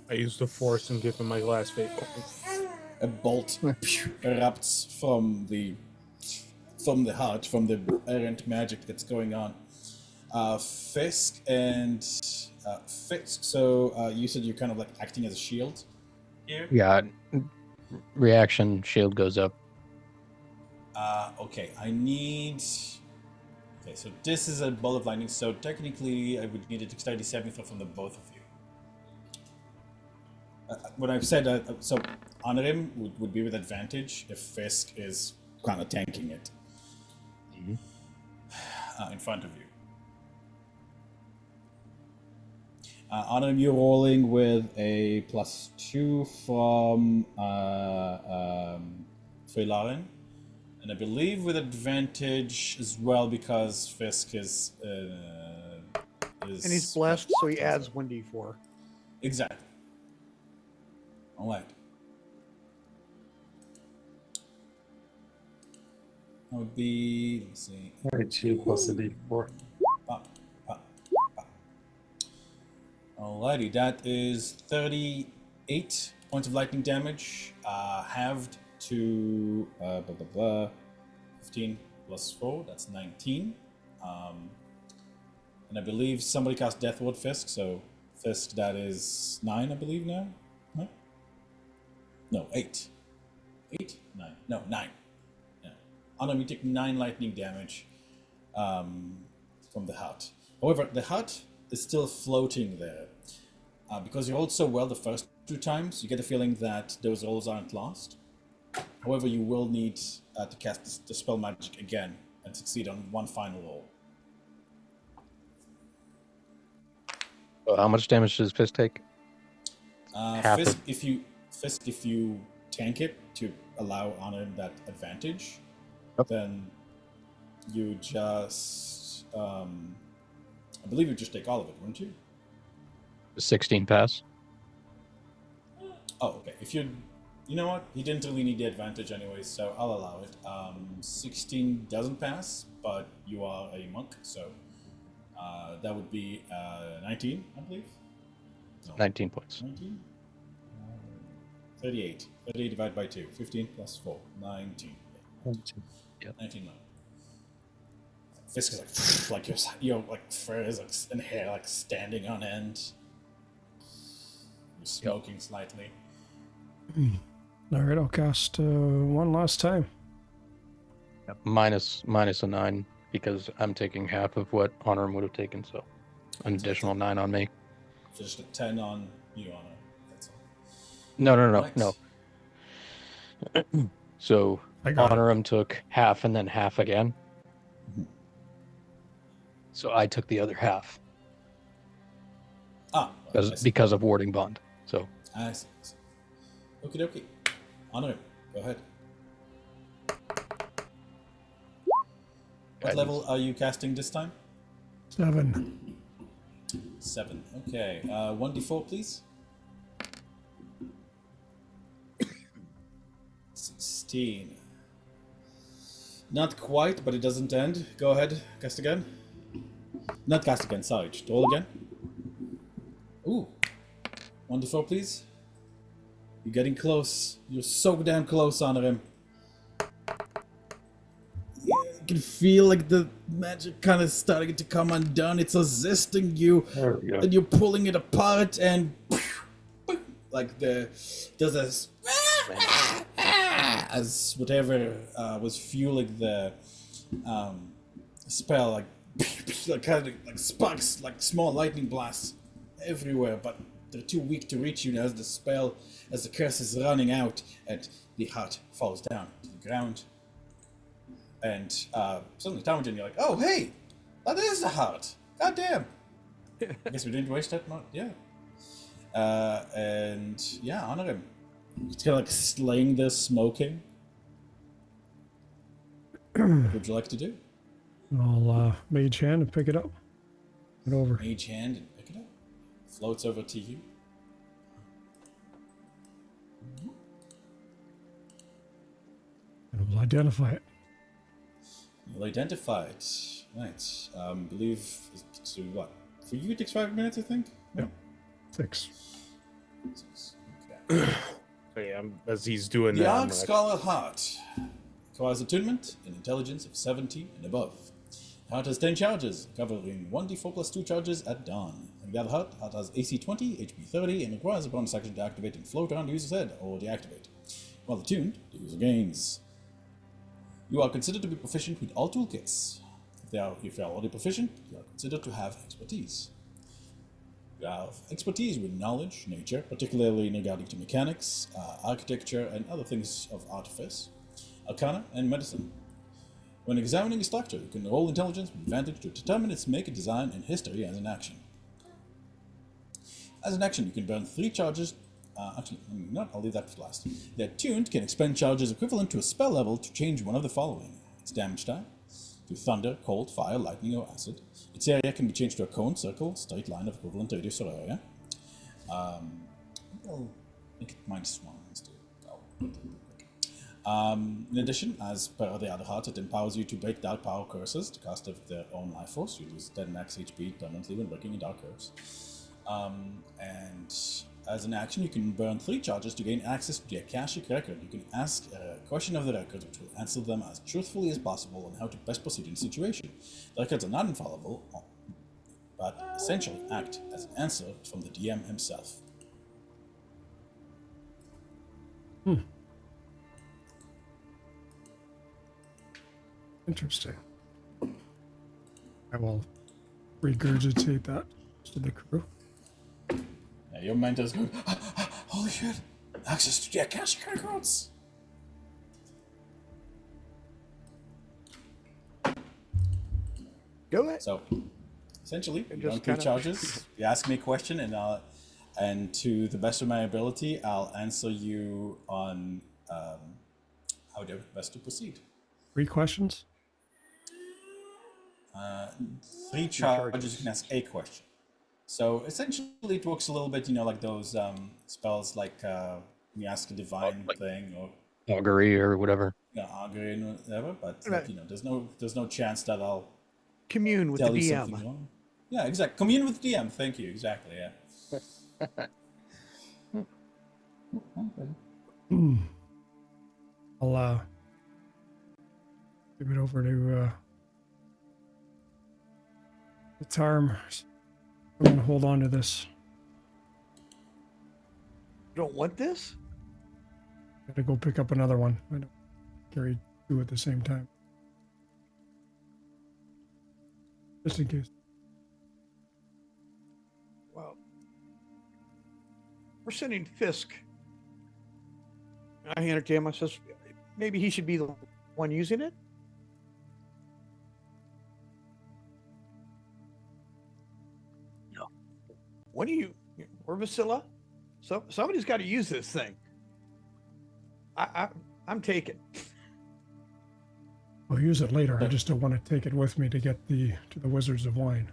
I used the force and give him my last fate point. A bolt erupts from the heart, from the errant magic that's going on. Fisk and Fisk. So you said you're kind of like acting as a shield here. Yeah. Reaction shield goes up. Okay. Okay, so this is a ball of lightning. So technically, I would need a dexterity saving throw from the both of you. What I've said, so honor him would be with advantage if Fisk is kind of tanking it in front of you. Honor him, you're rolling with a +2 from Freylaren, and I believe with advantage as well because Fisk is And he's blessed, so he adds 1d4. Exactly. All right. That would be, let me see. 22 plus a d4. Pop, pop, pop. Alrighty, that is 38 points of lightning damage, halved to 15 plus 4, that's 19. And I believe somebody cast Deathward Fisk, so Fisk, that is 9, I believe now? Huh? No, 8. 8? 9. No, 9. Yeah. Anna, you take 9 lightning damage from the hut. However, the hut is still floating there. Because you rolled so well the first 2 times, you get the feeling that those rolls aren't lost. However, you will need to cast the spell magic again and succeed on one final roll. How much damage does Fist take? Fisk, if you tank it to allow Honor that advantage, then you just, I believe you just take all of it, wouldn't you? 16 pass. Oh, okay. If you know what? He didn't really need the advantage anyway, so I'll allow it. 16 doesn't pass, but you are a monk, so that would be 19, I believe. No, 19 points. 19? 38. 38 divided by 2. 15 plus 4. 19. Yep. 19 now. Fisk is like your like fur is like, and hair like standing on end. You're smoking slightly. All right, I'll cast one last time. Minus a 9 because I'm taking half of what Honor would have taken. So an additional 9 on me. Just a 10 on you, Honor. That's all. No, Right. no. So I got it. Honorum took half and then half again. Mhm. So I took the other half Well, I see. because of warding bond. So I see. Okie dokie. Honor him. Go ahead. What Guidance. level are you casting this time? 7. 7. Okay. 1d4, please. 16. Not quite, but it doesn't end. Go ahead. Cast again. Not cast again, sorry. Just roll again. Ooh. 1d4, please. You're getting close. You're so damn close, Honor him. You can feel like the magic kind of starting to come undone. It's resisting you. There we go. And you're pulling it apart, and like there's this as whatever was fueling the spell, like kind of like sparks, like small lightning blasts everywhere, but they're too weak to reach you as the curse is running out, and the heart falls down to the ground. And suddenly, Tamajan, you're like, "Oh, hey, that is the heart! God damn! I guess we didn't waste that much. Yeah." And yeah, honor him. It's kind of like slaying this smoking. What would you like to do? I'll mage hand and pick it up. Get over. Mage hand and pick it up. Floats over to you. And we'll identify it. You'll identify it. Right. Believe to what? For you, it takes 5 minutes, I think. Yep. 6. 6. Okay. So yeah, as he's doing The that, I'm Arc gonna- Scholar Heart requires attunement and intelligence of 70 and above. The heart has 10 charges, covering 1d4 plus 2 charges at dawn. And the other heart has AC 20, HP 30, and requires a bonus action to activate and float around the user's head or deactivate. While attuned, the user gains. You are considered to be proficient with all toolkits. If you are already proficient, you are considered to have expertise. You have expertise with knowledge, nature, particularly in regarding to mechanics, architecture, and other things of artifice, arcana, and medicine. When examining a structure, you can roll intelligence with advantage to determine its make, design, and history as an action. As an action, you can burn 3 charges. I'll leave that for last. The attuned can expend charges equivalent to a spell level to change one of the following: its damage type to thunder, cold, fire, lightning, or acid. Its area can be changed to a cone, circle, straight line of equivalent radius or area. I'll make it -1 instead. In addition, as per the other heart, it empowers you to break dark power curses to cast of their own life force. You lose 10 max HP permanently when breaking a dark curse. And as an action, you can burn 3 charges to gain access to the Akashic record. You can ask a question of the record, which will answer them as truthfully as possible on how to best proceed in the situation. The records are not infallible, but essentially act as an answer from the DM himself. Interesting. I will regurgitate that to the crew. Yeah, your mentor's going, holy shit, access to the Akashic records! Go ahead. So, essentially, you And run just 3 kinda- charges, you ask me a question, and to the best of my ability, I'll answer you on how best to proceed. 3 questions? 3 charges, you can ask a question. So essentially, it works a little bit, like those spells, like when you ask a divine thing or augury or whatever. augury and whatever. But there's no chance that I'll Commune with tell the you DM. something wrong. Yeah, exactly. Commune with the DM. Thank you. Exactly. Yeah. I'll give it over to the Tarm. I'm gonna hold on to this. You don't want this? Gotta go pick up another one. I don't carry 2 at the same time. Just in case. we're sending Fisk. I hand it to him. I says, maybe he should be the one using it. No. What do you, or Vasilla? So somebody's got to use this thing. I'm taking. I'll use it later. I just don't want to take it with me to get to the Wizards of Wine.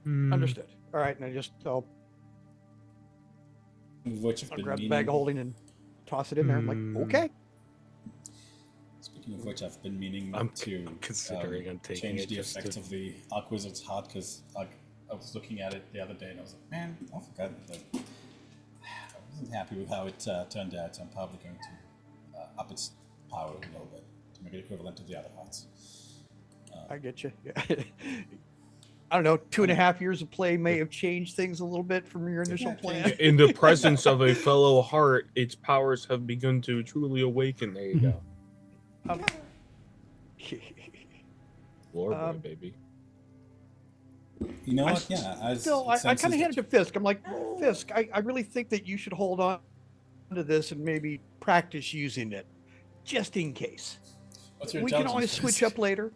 Understood. All right, and I'll Which have been grab the meaning, bag of holding and toss it in there. I'm like, okay. Speaking of which, I've been meaning I'm to considering I'm taking change it the just effect to- of the Arc Wizard's Heart because I was looking at it the other day and I was like, man, I forgot that. I wasn't happy with how it turned out, so I'm probably going to up its power a little bit to make it equivalent to the other hearts. I get you. Yeah. I don't know. 2.5 years of play may have changed things a little bit from your initial plan. In the presence of a fellow heart, its powers have begun to truly awaken. There you go. Lore boy, baby. You know I what? Yeah, as Still, I senses kind of that handed to Fisk. I'm like, Fisk, I really think that you should hold on to this and maybe practice using it, just in case. What's your We can intelligence, always Fisk? switch up later.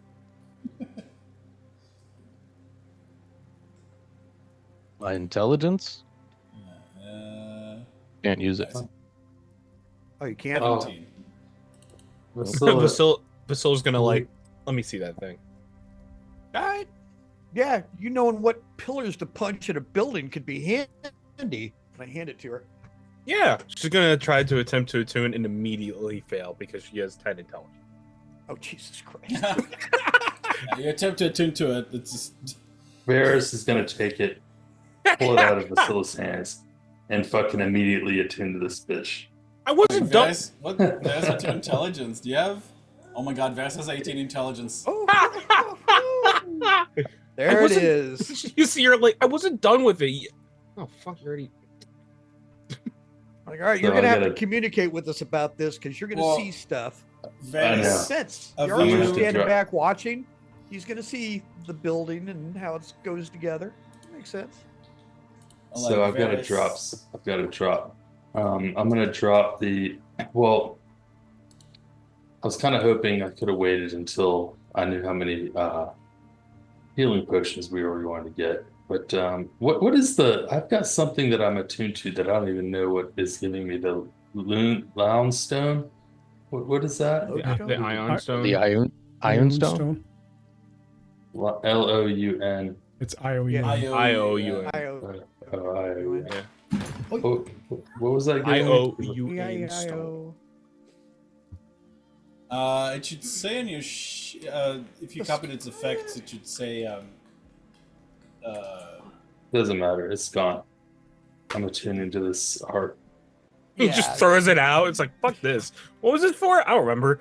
My intelligence? Can't use it. Oh, you can't? Oh. 17. Vasilla's gonna like, let me see that thing. All right. Yeah, you knowing what pillars to punch in a building could be handy. I hand it to her. Yeah, she's gonna try to attempt to attune and immediately fail because she has 10 intelligence. Oh, Jesus Christ. Yeah, you attempt to attune to it. It's just Varys is gonna take it, pull it out of Vasilla's hands, and fucking immediately attune to this bitch. I wasn't done. Varys, Varys, what's your intelligence? Do you have? Oh my God, Varys has 18 intelligence. Oh, there it wasn't- is. You see, you're like, I wasn't done with it. yet. Oh fuck, you already. Like, all right, you're So gonna I have to gotta- communicate with us about this because you're gonna Well, see stuff. I Varys, know. Makes sense. Of You're already you- standing Drop- back watching. He's gonna see the building and how it goes together. Makes sense. So like I've got to Varys- drop. I've got to drop. I'm gonna drop the. Well, I was kind of hoping I could have waited until I knew how many healing potions we were going to get. But what is the? I've got something that I'm attuned to that I don't even know what is giving me the Loun Stone. What is that? The ion stone. The Iron Stone? Loun. It's IOU. Yeah. IOUN. I-O-U-N. Yeah. What was that? IOUN stone. It should say on your if you copied its effects, it should say Doesn't matter. It's gone. I'm attuning to this heart. He Yeah. just throws it out. It's like, fuck this. What was it for? I don't remember.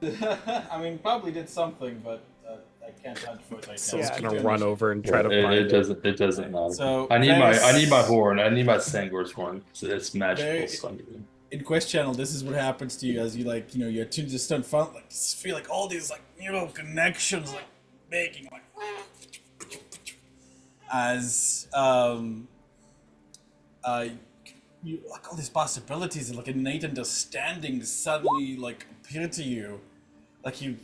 I mean, probably did something, but I can't hunt for it right So now. it's Yeah, gonna Keep run doing over and try to it, find it doesn't. It doesn't matter. So, I need Varys- my horn. I need my Sangor's horn. It's magical. Very- Something. In Quest Channel, this is what happens to you as you you're tuned to stun front, like just feel like all these neural connections making as you all these possibilities and innate understanding suddenly appear to you, you.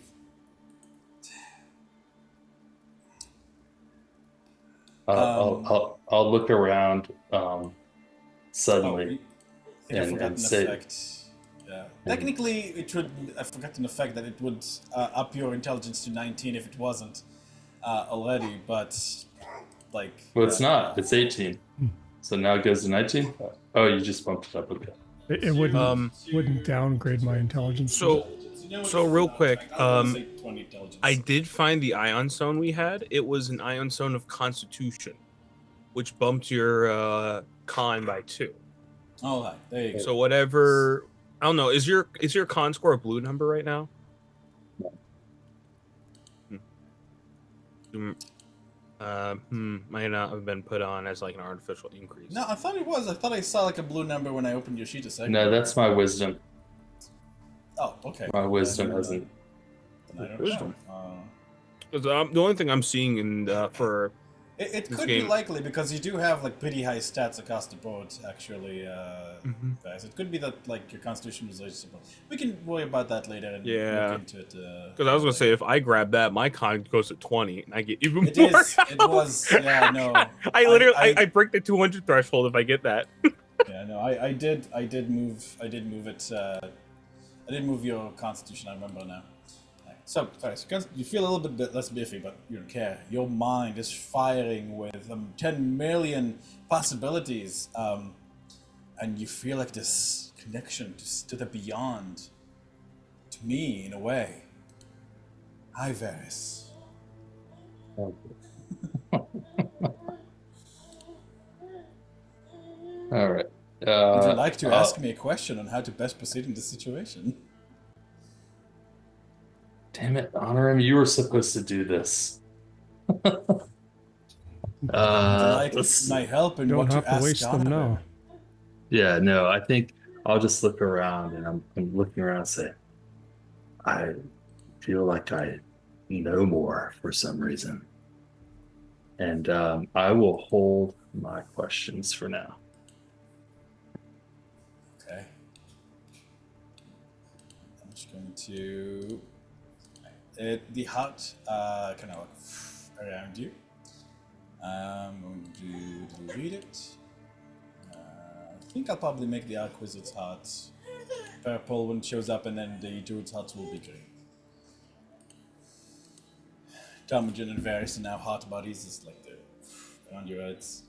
I'll look around suddenly. I think I forgot and an say- effect. Yeah. Technically, it would. I forgot an effect that it would up your intelligence to 19 if it wasn't already, but Well, it's not. It's 18. So now it goes to 19. Oh, you just bumped it up a bit. It wouldn't downgrade my intelligence. So real quick, I would say 20 intelligence. I did find the ion stone we had. It was an ion stone of Constitution, which bumped your con by 2. Oh, hi. There you go. So whatever. I don't know. Is your con score a blue number right now? Might not have been put on as an artificial increase. No, I thought it was. I thought I saw a blue number when I opened your sheet a second. No, that's my wisdom. Oh, okay. My wisdom Then, hasn't. then I don't Wisdom. know. 'Cause, the only thing I'm seeing in for It This could be game- likely because you do have like pretty high stats across the board, actually. Guys, it could be that like your constitution was reasonable. We can worry about that later and Yeah. look into it. Because I was gonna say if I grab that, my con goes to 20, and I get even It more. is. It was. Yeah. No. I literally I break the 200 threshold if I get that. Yeah. No. I did. I did move. I did move it. I did move your constitution. I remember now. So, sorry, so you feel a little bit less biffy, but you don't care. Your mind is firing with 10 million possibilities, and you feel like this connection to the beyond, to me, in a way. Hi, Varys. All right. Would you like to ask me a question on how to best proceed in this situation? Damn it, honor him. You were supposed to do this. Would you like let's- my help in Don't what have to to ask waste them Donovan? now. Yeah, no, I think I'll just look around and I'm looking around and say, I feel like I know more for some reason. And I will hold my questions for now. Okay. I'm just going to the hut kind of like around you. I'm going to read it. I think I'll probably make the Arquisite's hut purple when it shows up, and then the Druid's hut will be green. Termagant and Varys are now hot bodies, just like they're on your heads.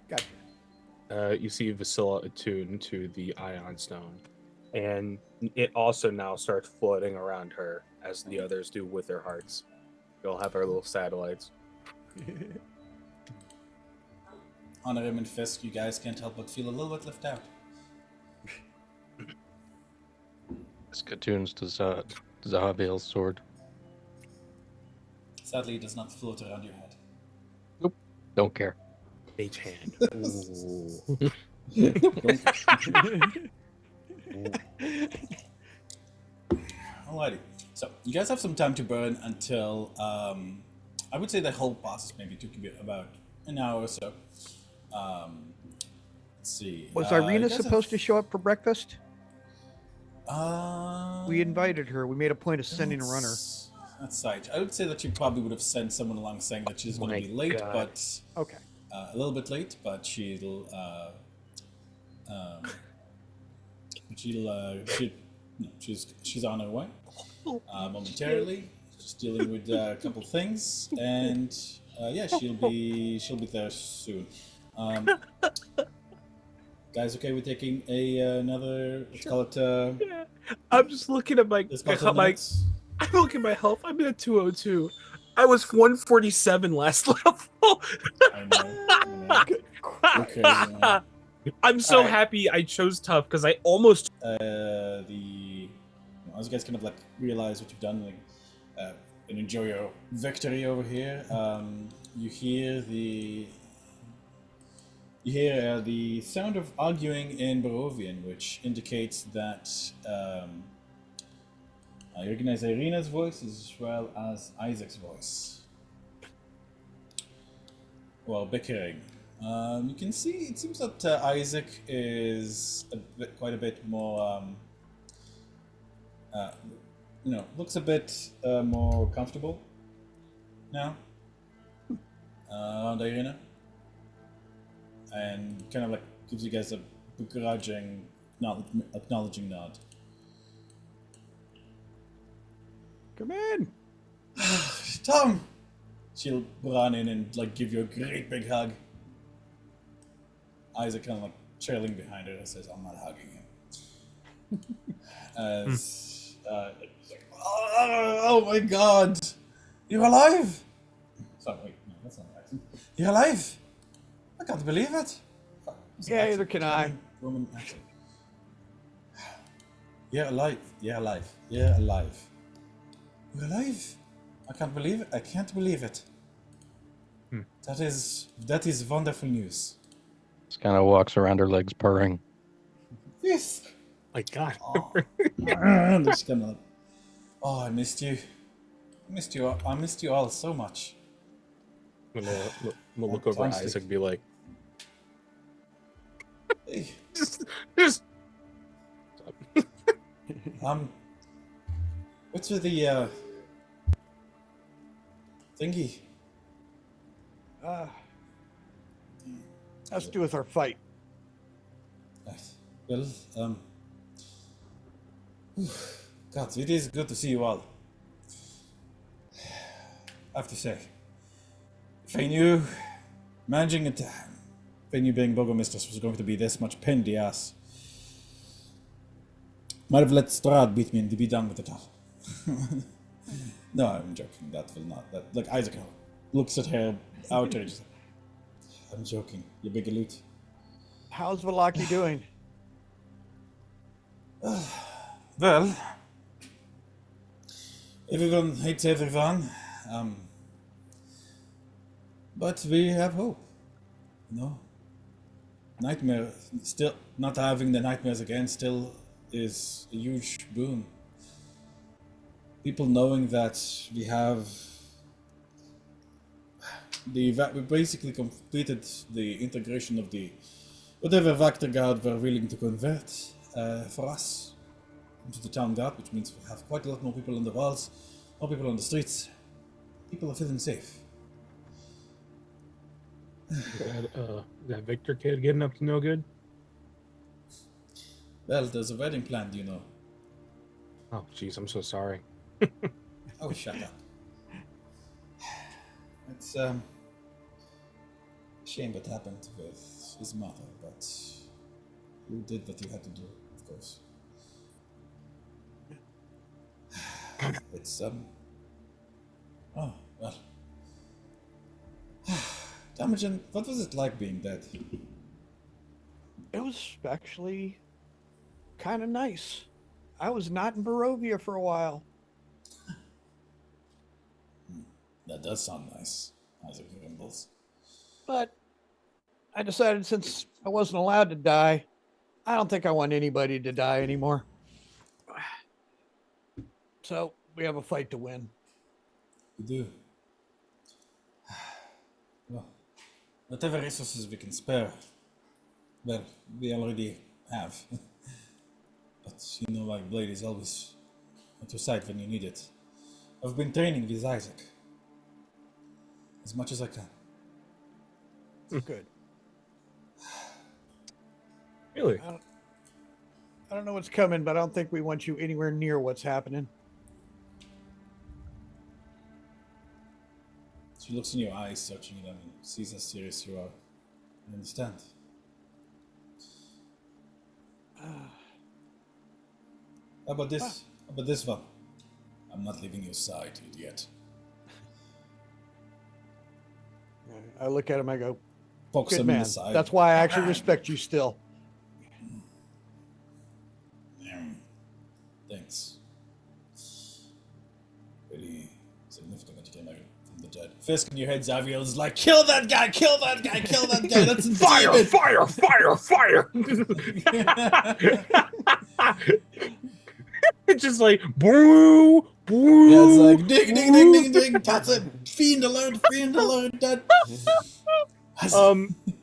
Gotcha. You see Vasilla attuned to the Ion Stone, and it also now starts floating around her as the others do with their hearts. They'll have our little satellites. Honorim and Fisk, you guys can't help but feel a little bit left out. This attunes to Zahavil's sword. Sadly, it does not float around your head. Don't care. Mage hand. Alrighty. So, you guys have some time to burn until, I would say the whole process maybe took you about an hour or so. Let's see. Was you Irina guys supposed to show up for breakfast? have- We invited her. We made a point of sending a runner. That's right. I would say that you probably would have sent someone along saying that she's going My to be late, God. but Okay. a little bit late, but she'll she's on her way momentarily. Just dealing with a couple things, and yeah, she'll be there soon. Guys, okay, we're taking another. Let's call it. I'm just looking at my Let's call it 10 minutes. I look at my health. I'm at 202. I was 147 last level. I know. You're crazy, man. I'm so Alright. happy I chose tough because I almost As you guys kind of like realize what you've done, like, and enjoy your victory over here, you hear the sound of arguing in Barovian, which indicates that you recognize Irina's voice as well as Isaac's voice. While bickering. You can see it seems that Isaac is quite a bit more, looks a bit more comfortable now around Irina, and kind of like gives you guys a begrudging, acknowledging nod. Come in. Tom, she'll run in and like give you a great big hug. Isaac kind of like trailing behind her and says, "I'm not hugging him." As he's like, oh my God, you're alive! Sorry, wait, no, that's not an accent. You're alive! I can't believe it. Fuck, what's an Yeah, accent? either can I. Roman accent. You're alive. You're alive. You're alive. You're alive. I can't believe it. I can't believe it. That is wonderful news. Just kind of walks around her legs purring. Yes. my God. Just kind of like, oh, I missed you. I missed you all so much. I'm gonna I'm gonna look over at Fantastic. Isaac and be like, Hey, just what's with the thingy? Has to do with our fight. Well, God, it is good to see you all. I have to say, if I knew managing it, if I knew being Burgomistress was going to be this much pain in the ass, might have let Strahd beat me and be done with it all. No, I'm joking. That will not. That, like Isaac looks at her outraged. I'm joking. You big loot. How's Valaki doing? Well, everyone hates everyone, but we have hope. No, nightmare still not having the nightmares again still is a huge boon. People knowing that we have we basically completed the integration of the whatever Vector Guard we're willing to convert for us into the town guard, which means we have quite a lot more people on the walls, more people on the streets. People are feeling safe. that Victor kid getting up to no good. Well, there's a wedding planned, you know. Oh, jeez, I'm so sorry. Oh, shut up. It's a shame what happened with his mother, but you did what you had to do, of course. It's oh, well. Damagen, what was it like being dead? It was actually kind of nice. I was not in Barovia for a while. That does sound nice, Isaac Grimbles. But I decided since I wasn't allowed to die, I don't think I want anybody to die anymore. So we have a fight to win. We do. Well, whatever resources we can spare, well, we already have. But you know, like Blade is always at your side when you need it. I've been training with Isaac as much as I can. Good. Really? I don't know what's coming, but I don't think we want you anywhere near what's happening. She looks in your eyes, searching them, and sees how serious you are. I understand. How about this? How about this one? I'm not leaving your side, idiot. I look at him, I go, Pokes good him in man. the side. That's why I actually respect you still. Thanks. Really significant that you came out from the dead. Fisk in your head, Xavier is like, kill that guy, kill that guy, kill that guy. That's a Fire! demon." Fire! Fire! Fire! It's just like boo, boo. Yeah, it's like dig, dig, dig, dig, dig. That's it. Fiend alert, fiend alert. That.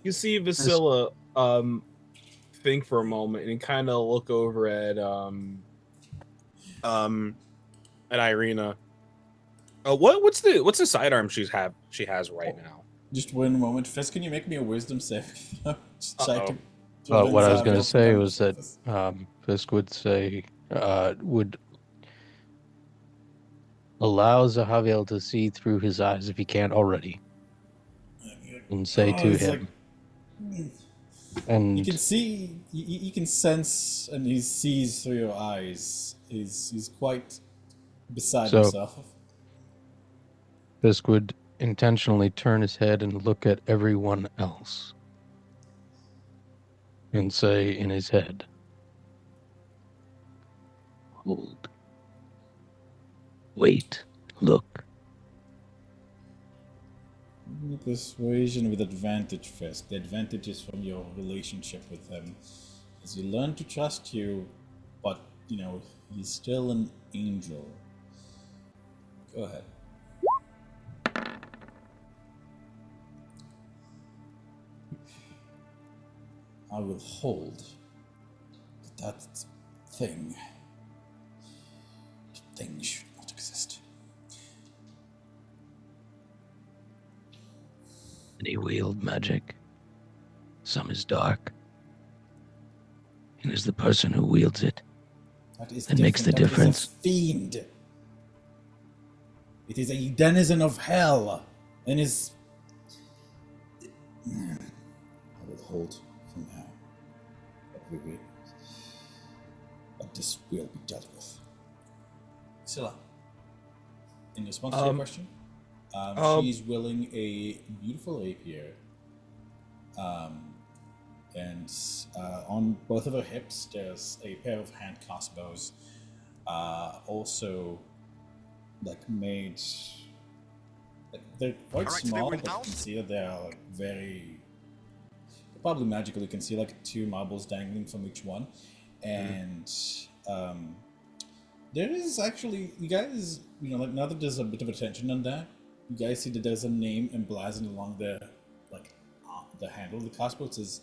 You see Vasilla think for a moment and kind of look over at Irina. What's the sidearm she has right now? Just one moment. Fisk, can you make me a wisdom saving throw? Just try to What I was going Xavier to to say come was to that surface. Fisk would say, would allow Zahaviel to see through his eyes if he can't already, and say to it's him, you and can see, you can sense, and he sees through your eyes. He's quite beside So- himself. Fisk would intentionally turn his head and look at everyone else, and say in his head, "Hold. Wait. Look." Persuasion with advantage first. The advantage is from your relationship with him. As you learn to trust you, but you know, he's still an angel. Go ahead. I will hold that thing. Thing should not exist. They wield magic. Some is dark. And is the person who wields it That is that makes the different. difference. That is a fiend. It is a denizen of hell, and is. I will hold for now. But this will be dealt with. Scylla, in response to your question, she's willing a beautiful rapier. And on both of her hips, there's a pair of hand crossbows. Also, like made, like they're quite small, but you can see that they are like very, probably magical. You can see like 2 marbles dangling from each one, and there is actually, you guys, like now that there's a bit of attention on that, you guys see that there's a name emblazoned along the, like, the handle of the crossbow. It says,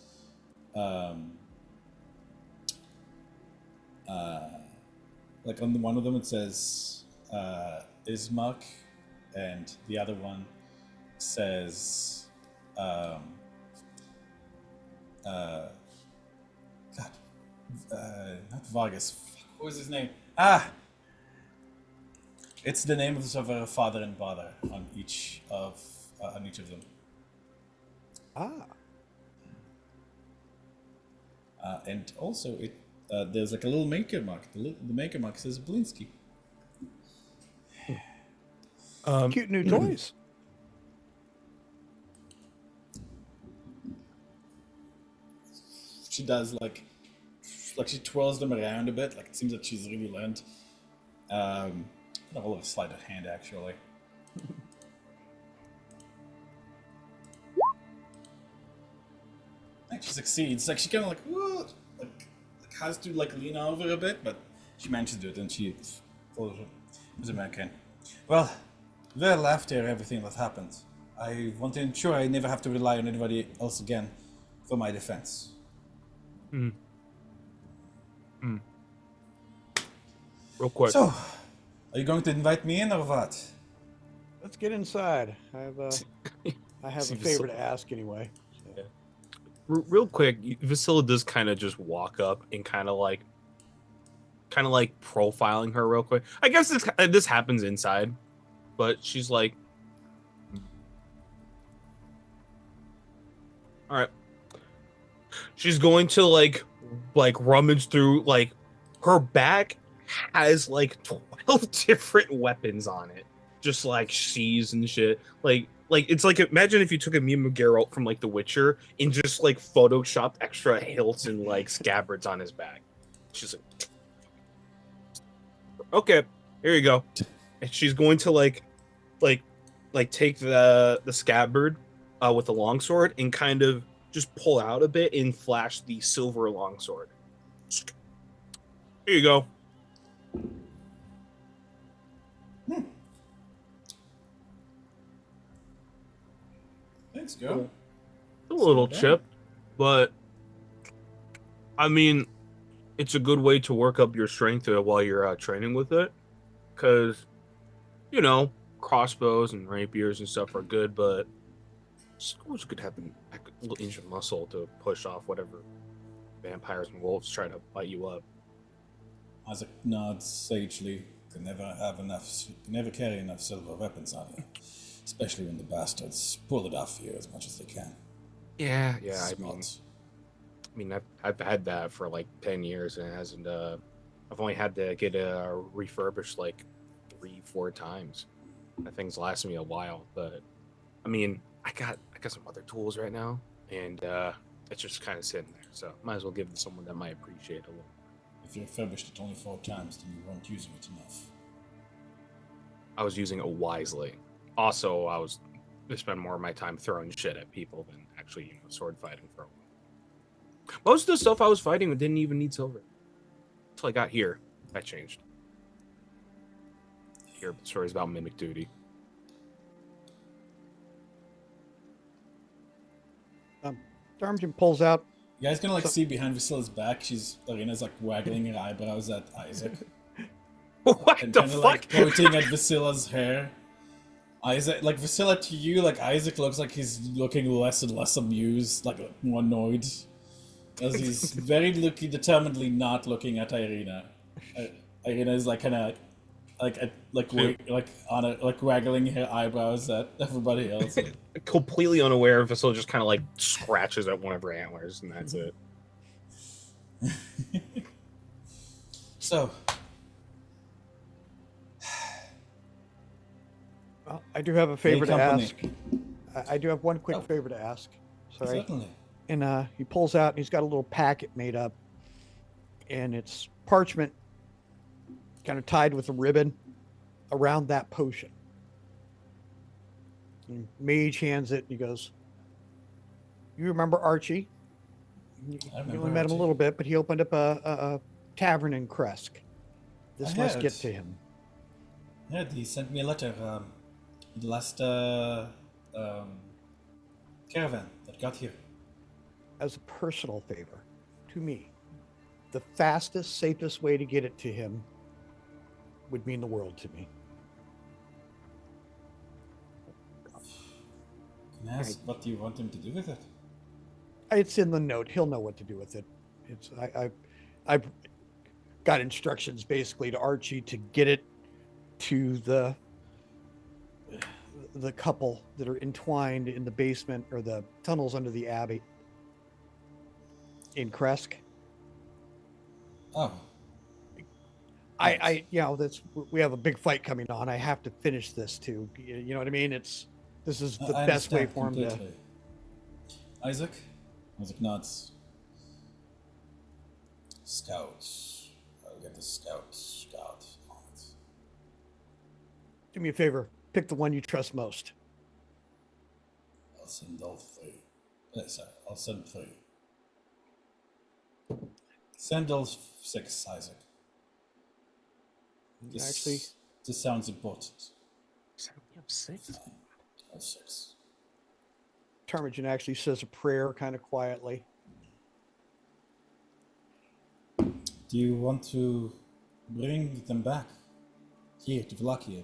like on one of them it says Ismark, and the other one says God, not Vargas. What was his name? It's the names of her father and brother on each of them. And also, there's like a little maker mark. The maker mark says Blinsky. Cute new toys. She does like she twirls them around a bit. Like it seems that she's really learned. I have a little sleight of hand actually. Like she succeeds. Like she kind of like what? Like has to like lean over a bit, but she manages to do it, and she follows it. As American. Well, well, after everything that happened, I want to ensure I never have to rely on anybody else again for my defense. Real quick. So, are you going to invite me in or what? Let's get inside. I have a favor to ask anyway. So. Yeah. Real quick, Vasila does kind of just walk up and kind of like profiling her real quick. I guess this happens inside, but she's like, all right. She's going to like rummage through, like her bag has like 12 different weapons on it, just like sheaths and shit. Like it's like, imagine if you took a Mima Geralt from like The Witcher and just like photoshopped extra hilts and like scabbards on his back. She's like, okay, here you go. And she's going to like take the scabbard with the longsword and kind of just pull out a bit and flash the silver longsword. Here you go. Thanks, girl. A little chipped, but I mean, it's a good way to work up your strength while you're training with it, because crossbows and rapiers and stuff are good, but it's always good to have a little inch of muscle to push off whatever vampires and wolves try to bite you up. Isaac nods sagely. Can never carry enough silver weapons on you, especially when the bastards pull it off you as much as they can. Yeah. Smart. I mean, I've had that for like 10 years, and it hasn't. I've only had to get refurbished like 3-4 times. That thing's lasted me a while, but I mean, I got some other tools right now, and it's just kind of sitting there. So might as well give it to someone that might appreciate it a little. If you refurbished it only 4 times, then you weren't using it enough. I was using it wisely. Also, I spend more of my time throwing shit at people than actually, sword fighting for a while. Most of the stuff I was fighting didn't even need silver. Until I got here, that changed. Hear stories about mimic duty. Darmjin pulls out You guys gonna like So- see behind Vasilla's back? Irina's like waggling her eyebrows at Isaac What and the kind of fuck? like pointing at Vasilla's hair. Isaac, like Vasilla, to you, like Isaac looks like he's looking less and less amused, like more annoyed, as he's very determinedly not looking at Irina. Irina is like kind of like waggling her eyebrows at everybody else. Completely unaware of Vasilla just kind of like scratches at one of her antlers, and that's it. So, Well, I do have a favor to company. ask. I do have one quick Oh. favor to ask. Sorry. certainly. And he pulls out and he's got a little packet made up, and it's parchment kind of tied with a ribbon around that potion. And Mage hands it and he goes, "You remember Archie? You remember only met him a Archie. little bit, but he opened up a tavern in Kresk. This I must heard. get to him." Yeah, he sent me a letter. The last caravan that got here. As a personal favor to me, the fastest, safest way to get it to him would mean the world to me. Can I ask what do you want him to do with it? It's in the note. He'll know what to do with it. I've got instructions basically to Archie to get it to the couple that are entwined in the basement or the tunnels under the abbey in Kresk. Oh, We have a big fight coming on. I have to finish this too. You know what I mean? This is the I best way understand for him to. completely. Isaac nods. Scouts. I'll get the scout on it. Do me a favor. Pick the one you trust most. I'll send all three. Sorry, I'll send three. Send all 6, Isaac. Actually, This sounds important. Six. All 6. Termagant actually says a prayer kind of quietly. Do you want to bring them back here to Vlakia?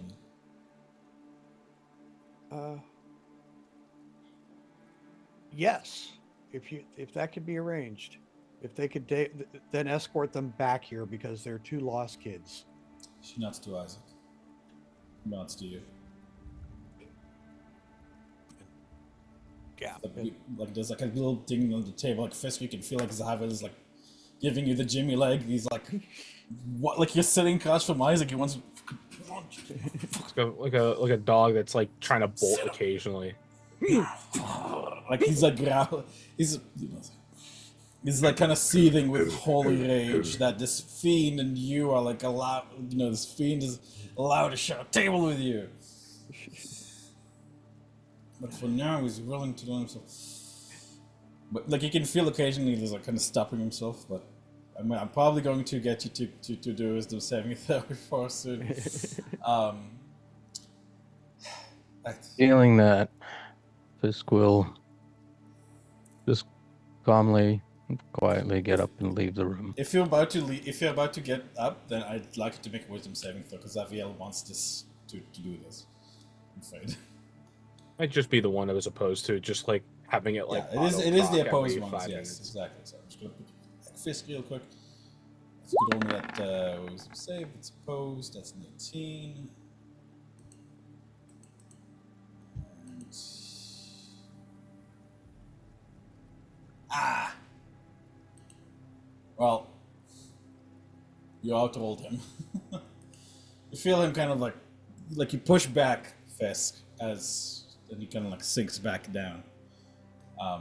Yes, if that could be arranged, if they could then escort them back here because they're 2 lost kids. She nods to Isaac. Nods to you. Yeah. Like there's like a little thing on the table, like Fisk, you can feel like Zavel is like giving you the Jimmy leg. He's like, what? Like you're sitting across from Isaac. He wants. Like a dog that's like trying to bolt occasionally. Like he's like he's like kind of seething with holy rage that this fiend and you are like allowed. This fiend is allowed to share a table with you. But for now, he's willing to do himself. But like you can feel occasionally he's like kind of stopping himself. But I'm probably going to get you to do wisdom saving throw before soon. Right. Feeling that Fisk will just calmly, quietly get up and leave the room. If you're about to get up, then I'd like you to make a wisdom saving throw because Aviel wants this to do this. I'm afraid. I'd just be the one that was opposed to just like having it like. Yeah, it is the auto-proc opposed every ones. 5 Yes, minutes. exactly. So I'm just gonna put Fisk real quick. If you could only let wisdom save, it's opposed. That's an 18. And... Well, you outrolled him. You feel him kind of like you push back Fisk and he kind of like sinks back down.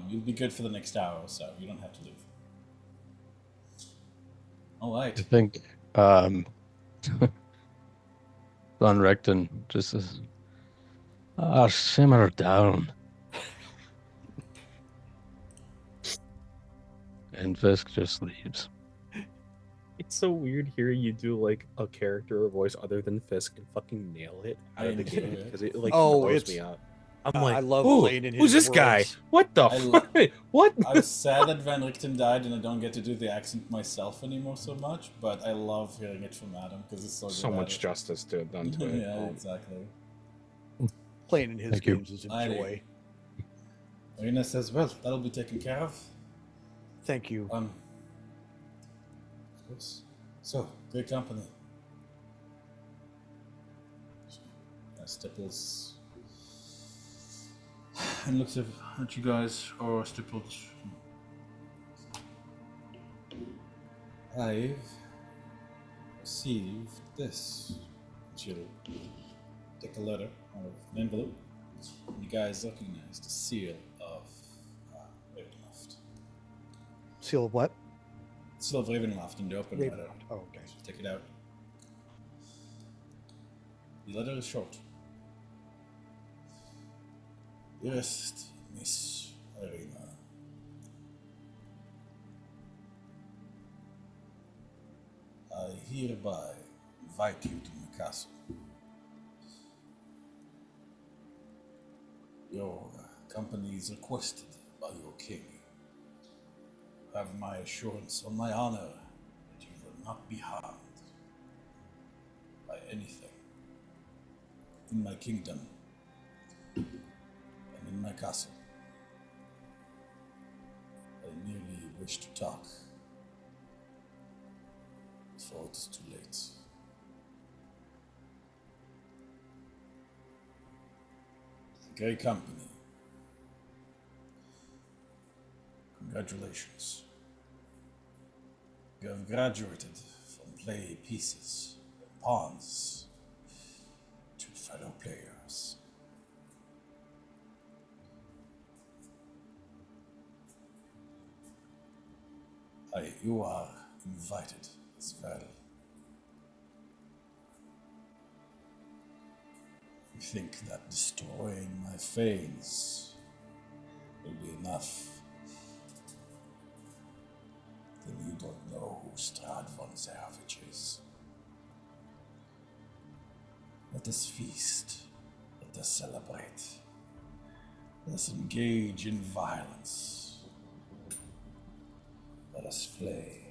You'll be good for the next hour or so. You don't have to leave. All right. I think Von Recton just says, simmer down. And Fisk just leaves. It's so weird hearing you do like a character or voice other than Fisk and fucking nail it out of the I know, gate right? because it like Oh, blows it's- me out. I'm like, I love "Ooh, playing in who's his this guy? worlds. What the I lo- fuck? What? I'm sad that Van Richten died and I don't get to do the accent myself anymore so much, but I love hearing it from Adam because it's so good. So at much it. justice done to it. Yeah, exactly. Playing in his Thank you. games is a I do. joy. Marina says, well, that'll be taken care of. Thank you. Of course. So, great company. Stipples. And looks at you guys, or Stipples. I've received this. She'll take a letter out of an envelope. And you guys recognize the seal of Ravenloft. Seal of what? Seal of Ravenloft in the open letter. Ravenloft. Oh, okay. She'll take it out. The letter is short. Dearest Miss Irina, I hereby invite you to my castle. Your company is requested by your king. Have my assurance on my honor that you will not be harmed by anything in my kingdom and in my castle. I merely wish to talk before it is too late. Great company. Congratulations. You have graduated from play pieces and pawns to fellow players. You are invited as well. You think that destroying my fanes will be enough? Then you don't know who Strahd von Savage is. Let us feast. Let us celebrate. Let us engage in violence. Let us play.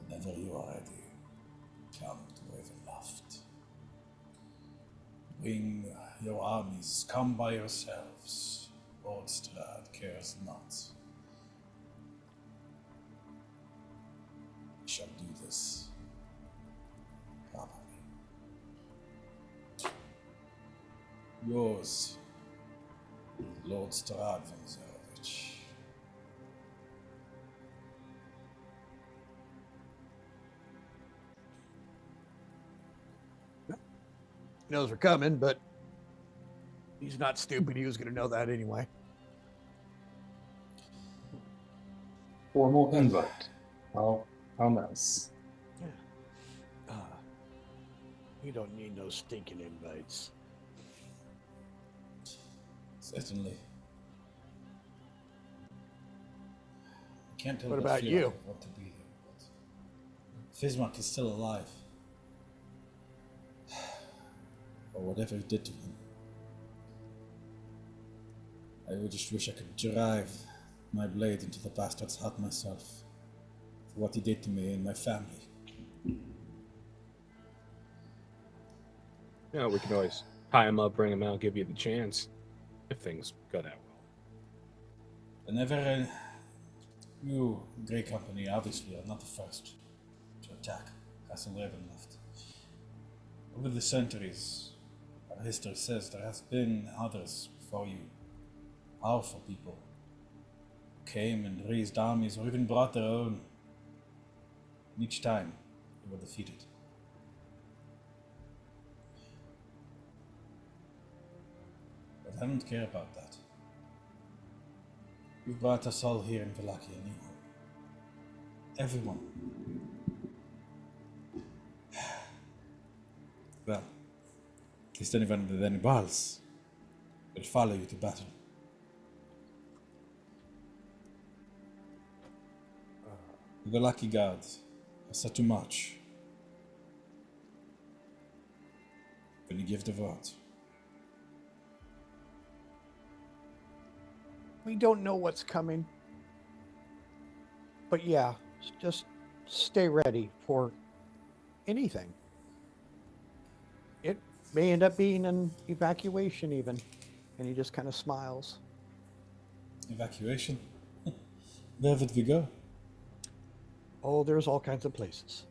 Whenever you are ready, come to Ravenloft. Bring your armies, come by yourselves. Lord Strahd cares not. We shall do this properly. Yours, Lord Strahd von Zavich. He knows we're coming, but he's not stupid. He was going to know that anyway. Formal invite. How nice. You don't need no stinking invites. Certainly. I can't tell What but about feel you? like I want to be there, but Fismark is still alive. Or whatever he did to him. I would just wish I could drive my blade into the bastard's heart myself for what he did to me and my family. Yeah, we can always tie him up, bring him out, give you the chance if things go that well. Whenever you, Grey Company, obviously are not the first to attack Castle Ravenloft. Over the centuries, our history says there has been others before you, powerful people, who came and raised armies or even brought their own. And each time, they were defeated. But I don't care about that. You've brought us all here in Wallachia, anyone. Everyone. Well, at least anyone with any balls will follow you to battle. The Wallachia Guard Is that too much? When you give the word. We don't know what's coming. But yeah, just stay ready for anything. It may end up being an evacuation even. And he just kind of smiles. Evacuation? Where would we go? Oh, there's all kinds of places.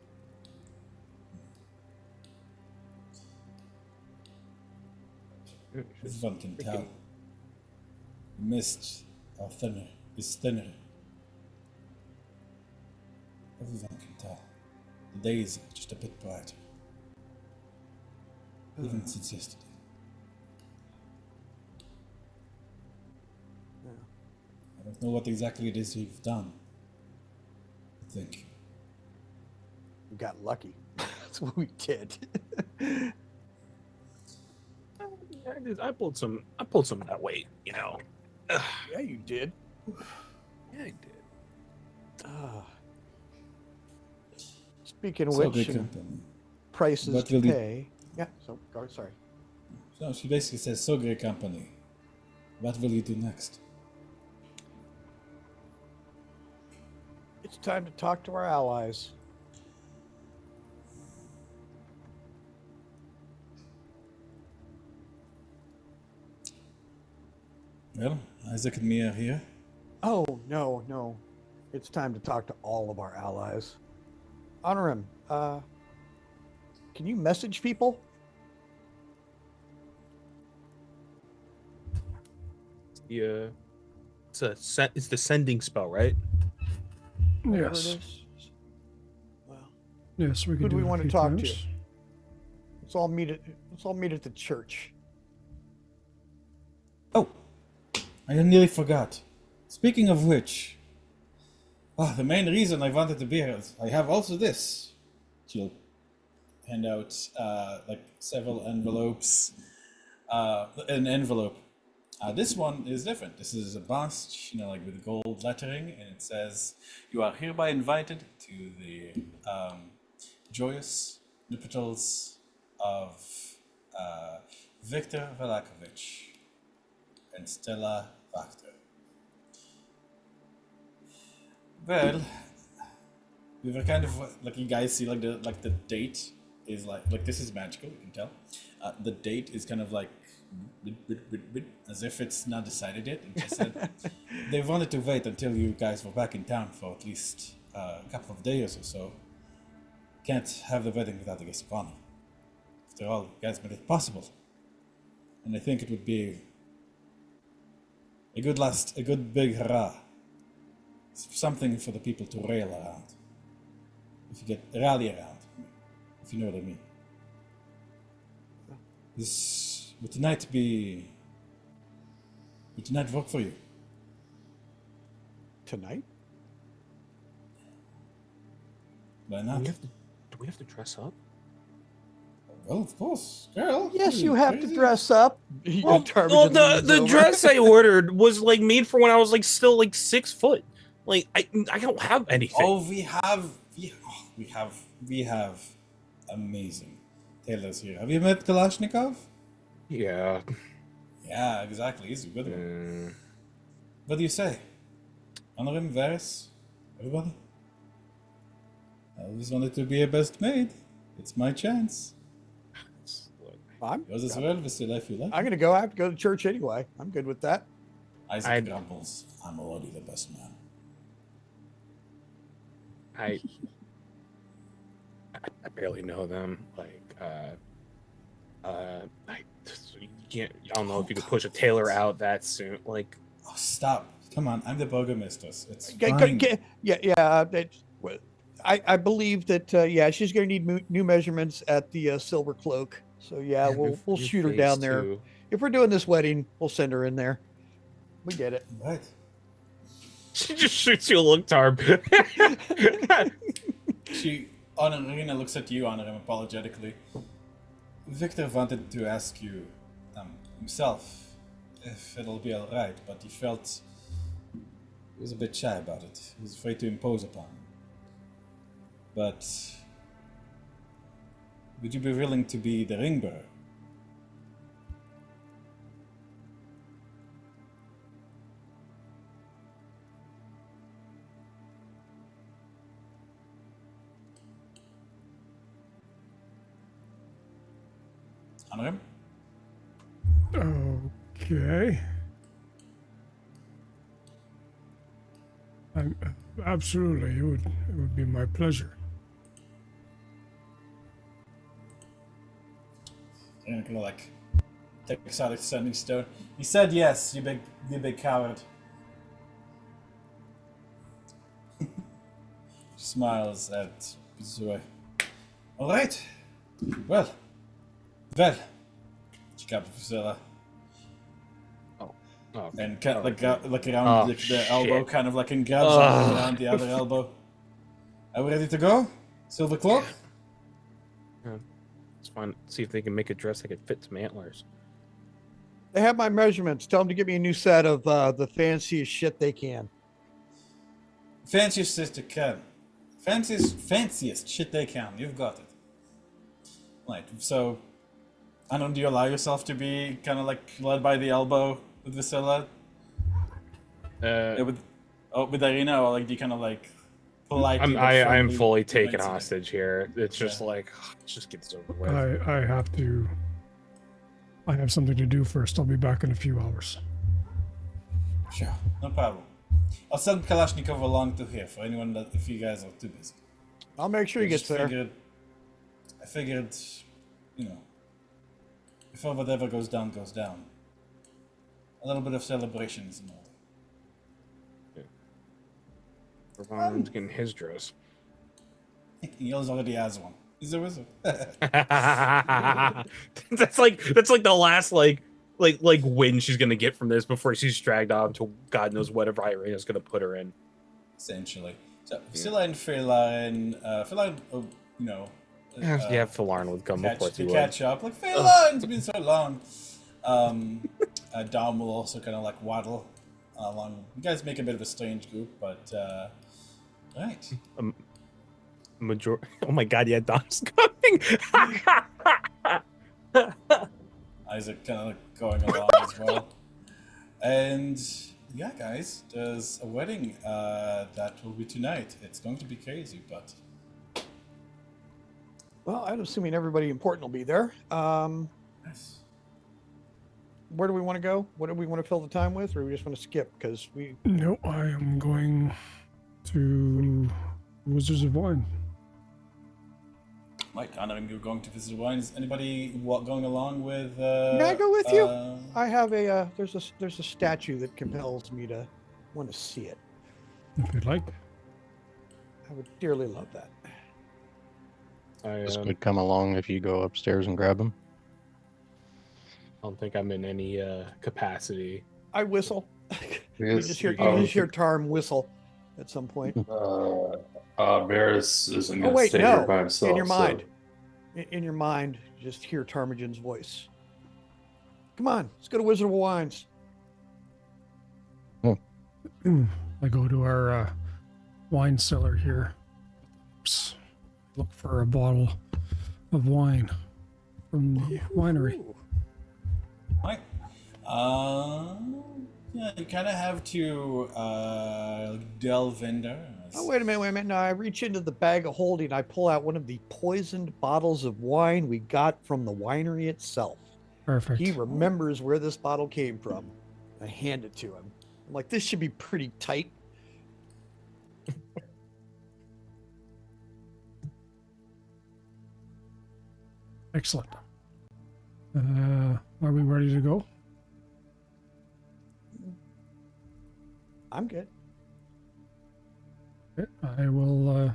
Everyone can tell. The mist is thinner. Everyone can tell. The days are just a bit brighter. Even since yesterday. Yeah. I don't know what exactly it is you've done. I think. We got lucky. That's what we did. I pulled some of that weight, you know. Yeah, you did. Yeah, I did. Speaking of So which, good and company. prices What to will you- pay. Yeah, so, sorry. So she basically says, so great company. What will you do next? It's time to talk to our allies. Well, Isaac and me are here. Oh, no. It's time to talk to all of our allies. Honor him. Can you message people? Yeah. It's the sending spell, right? Whatever Yes. it is. Well, Yes, we who can do do we it a want to few talk times. to? Let's all meet at the church. Oh, I nearly forgot. Speaking of which, the main reason I wanted to be here is I have also this. She'll hand out like several envelopes. An envelope. This one is different. This is a bust, like with gold lettering, and it says, "You are hereby invited to the joyous nuptials of Victor Velakovich and Stella Wachter." Well, we were kind of like, you guys see like the date is like this is magical, you can tell. The date is kind of like as if it's not decided yet. And she said they wanted to wait until you guys were back in town for at least a couple of days or so. Can't have the wedding without the guest of honor. After all, you guys made it possible. And I think it would be a good big hurrah. Something for the people to rail around. If you get rally around, if you know what I mean. Would tonight work for you? Tonight? Why Do not? we have to dress up? Well, of course, girl. Yes, Are you have to crazy? dress up. Well, the dress I ordered was like made for when I was like still like 6 foot. Like I don't have anything. Oh, we have amazing tailors here. Have you met Kalashnikov? Yeah. Yeah, exactly. He's a good one. Mm, What do you say? Honor him, Varys? Everybody? I always wanted to be a best maid. It's my chance. I'm Yours as well, Vasily, if you like. going to go. I have to go to church anyway. I'm good with that. Isaac grumbles. I'm already the best man. I barely know them. Like I don't know if you could push a tailor out that soon. Like Oh, stop. Come on, I'm the burgomistress. It's Okay, fine. yeah. I believe that she's going to need new measurements at the Silver Cloak. So yeah, we'll shoot her down there. Too. If we're doing this wedding, we'll send her in there. We get it. Right. She just shoots you a look, Tarb. Honorina looks at you, Honor him apologetically. Victor wanted to ask you himself if it'll be alright, but he felt he was a bit shy about it. He was afraid to impose upon him. but would you be willing to be the ring bearer? Honor him? Okay. Absolutely, it would be my pleasure. And gonna like takes out a sending stone. He said yes, you big coward. Smiles at Zoe. Alright. Well. She grabbed Priscilla. Oh, And kind of like around Oh, the elbow, shit. kind of like and grabs her around the other elbow. Are we ready to go? Silver cloak? let's find see if they can make a dress that could fit some antlers. They have my measurements. Tell them to give me a new set of the fanciest shit they can. Fanciest sister can. Fanciest shit they can. You've got it. Right, so I don't do you allow yourself to be kind of like led by the elbow with Vasilla? With Irina, or like do you kind of like politely? I am friendly fully taken convince him? hostage here. It's just like let's just get this over with. I have something to do first. I'll be back in a few hours. Sure, no problem. I'll send Kalashnikov along to here for anyone that if you guys are too busy. I'll make sure he gets there. I figured, you know, before whatever goes down, a little bit of celebration is in order. Ron's getting his dress. He already has one. He's a wizard. that's like the last like win she's gonna get from this before she's dragged on to God knows whatever Irina's gonna put her in. Essentially. So Scylla and Phelan, you know. Yeah, Philarn would come. Of course he would. Catch up. Like, Phelan, it's been so long. Dom will also kind of like waddle along. You guys make a bit of a strange group, but right. Oh my God! Yeah, Dom's coming. Isaac kind of like going along as well. And yeah, guys, there's a wedding that will be tonight. It's going to be crazy, but Well, I'm assuming everybody important will be there. nice. Where do we want to go? What do we want to fill the time with, or we just want to skip? Because we. No, I am going to Wizards of Wine. Mike, I know you're going to visit wine. Is anybody going along with? May I go with you? I have a there's a statue that compels me to want to see it. If you'd like. I would dearly love that. This could come along if you go upstairs and grab him. I don't think I'm in any capacity. I whistle. You just hear Tarm whistle at some point. Varys isn't Oh going to wait, stay here no! by himself. In your mind, in your mind, just hear Tarmigen's voice. Come on, let's go to Wizard of Wines. I go to our wine cellar here. Oops. Look for a bottle of wine from the winery. Right. Yeah, you kind of have to delve in there. Oh, wait a minute. Now I reach into the bag of holding. I pull out one of the poisoned bottles of wine we got from the winery itself. Perfect. He remembers where this bottle came from. I hand it to him. I'm like, this should be pretty tight. Excellent. Are we ready to go? I'm good. Okay, I will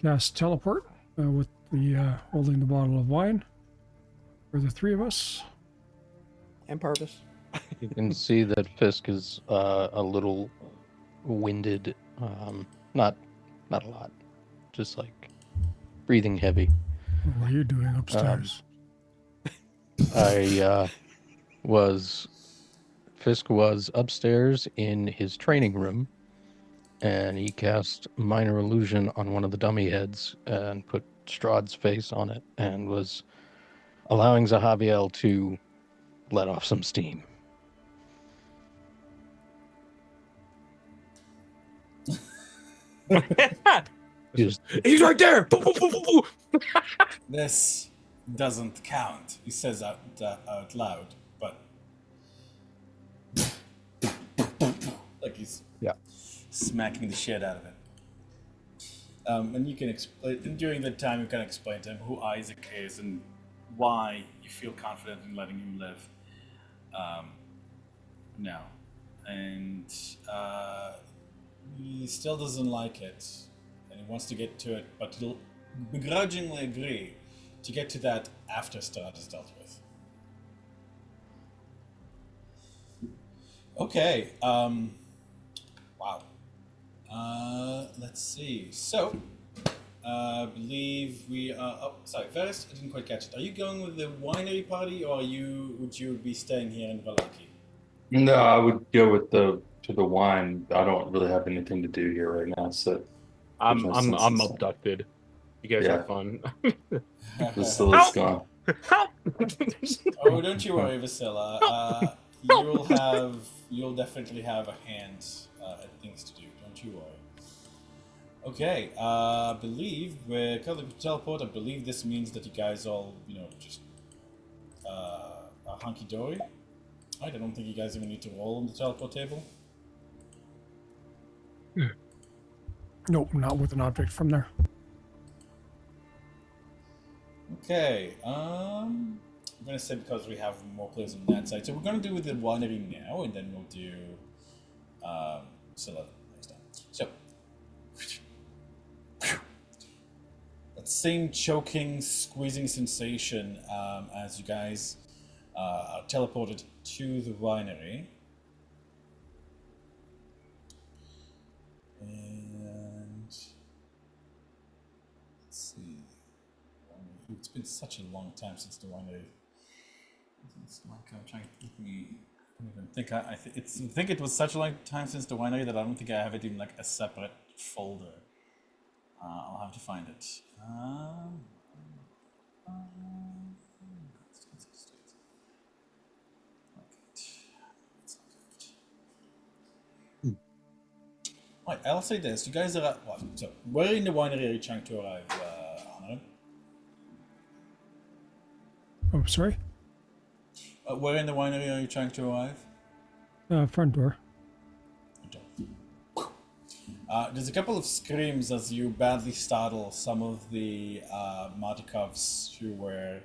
cast teleport with the holding the bottle of wine for the three of us. And Purvis. You can see that Fisk is a little winded. Not a lot. Just like breathing heavy. What are you doing upstairs? Fisk was upstairs in his training room, and he cast minor illusion on one of the dummy heads and put Strahd's face on it and was allowing Zahaviel to let off some steam. Just He's right there. Boo, boo, boo, boo, boo. This doesn't count, he says out loud, but like he's yeah. smacking the shit out of it. And you can explain, and during the time you can explain to him who Isaac is and why you feel confident in letting him live now. And he still doesn't like it, and he wants to get to it, but he'll begrudgingly agree to get to that after Strahd is dealt with. Okay, wow. Let's see. So, I believe we are. Oh, sorry, first I didn't quite catch it. Are you going with the winery party, or would you be staying here in Valaki? No, I would go with the wine. I don't really have anything to do here right now, so there's no sense in staying. abducted. You guys Yeah. have fun. Vasila's gone. Help! Oh, don't you worry, Vasila. You'll definitely have a hand at things to do. Don't you worry. Okay, I believe we're currently teleport. I believe this means that you guys all, just are hunky-dory. Right, I don't think you guys even need to roll on the teleport table. Nope, not with an object from there. Okay, I'm gonna say because we have more players on that side, so we're gonna do with the winery now, and then we'll do Scylla next time. So that same choking, squeezing sensation as you guys are teleported to the winery. And let's see. It's been such a long time since the winery. It's like I'm trying to think. I don't even think I think it was such a long time since the winery that I don't think I have it in like a separate folder. I'll have to find it. Right, I'll say this. You guys are at what? So, where in the winery are you trying to arrive, Honor? Oh, sorry? Where in the winery are you trying to arrive? Front door. There's a couple of screams as you badly startle some of the Martikovs who were...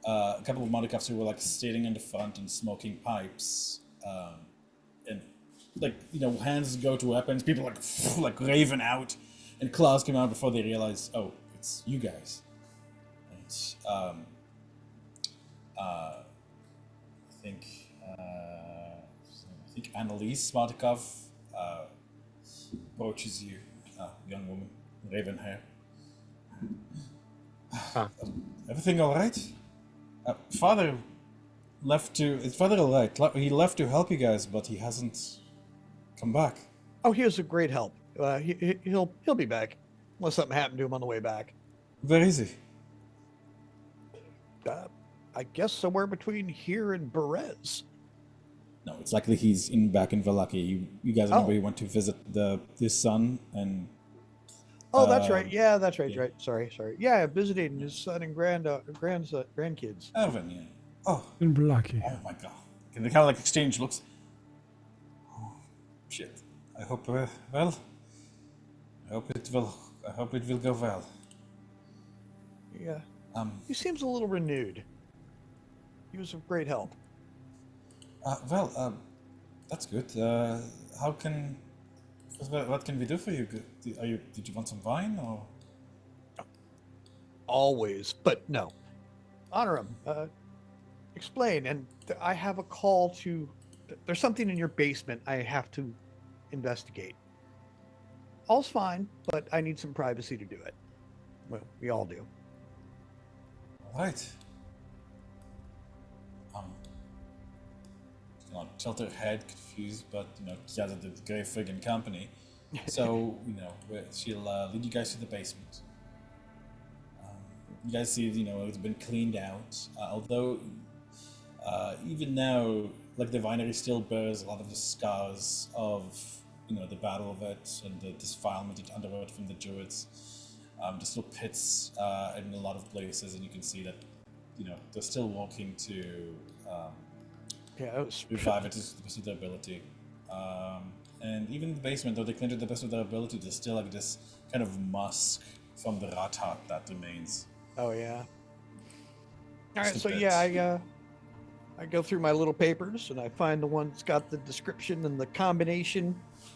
a couple of Martikovs who were like sitting in the front and smoking pipes. And like, hands go to weapons, people like raven out, and claws come out before they realize, oh, it's you guys. And, I think Annalise Martikov approaches you, young woman, raven hair. Everything all right? Father left to. Is father all right? He left to help you guys, but he hasn't come back. Oh, he was a great help. He'll be back, unless something happened to him on the way back. Where is he? I guess somewhere between here and Berez. No, it's likely he's back in Valaki. You guys remember he went to visit his son and. Oh, that's right. Yeah, that's right. Yeah. Right. Sorry. Yeah, visiting his son and grandkids. Evan, yeah. Oh. In Valaki. Oh my god. Can they kind of like exchange looks? Oh, shit. I hope well. I hope it will go well. Yeah. He seems a little renewed. He was of great help. That's good. What can we do for you? Did you want some wine or? Always, but no. Honor him. Explain, and I have a call to. There's something in your basement I have to investigate. All's fine, but I need some privacy to do it. Well, we all do. All right. Tilt her head, confused, but the Grey Fig and company. So, she'll lead you guys to the basement. You guys see, it's been cleaned out. Although, even now, like, the winery still bears a lot of the scars of, the battle of it and the defilement it underwent from the Druids. There's still pits in a lot of places, and you can see that, they're still working to Yeah, it was revive it to the best of their ability. And even in the basement, though they cleaned it to the best of their ability, there's still like this kind of musk from the rat hut that remains. Oh yeah. All right, Just so a bit. yeah, I go through my little papers and I find the one that's got the description and the combination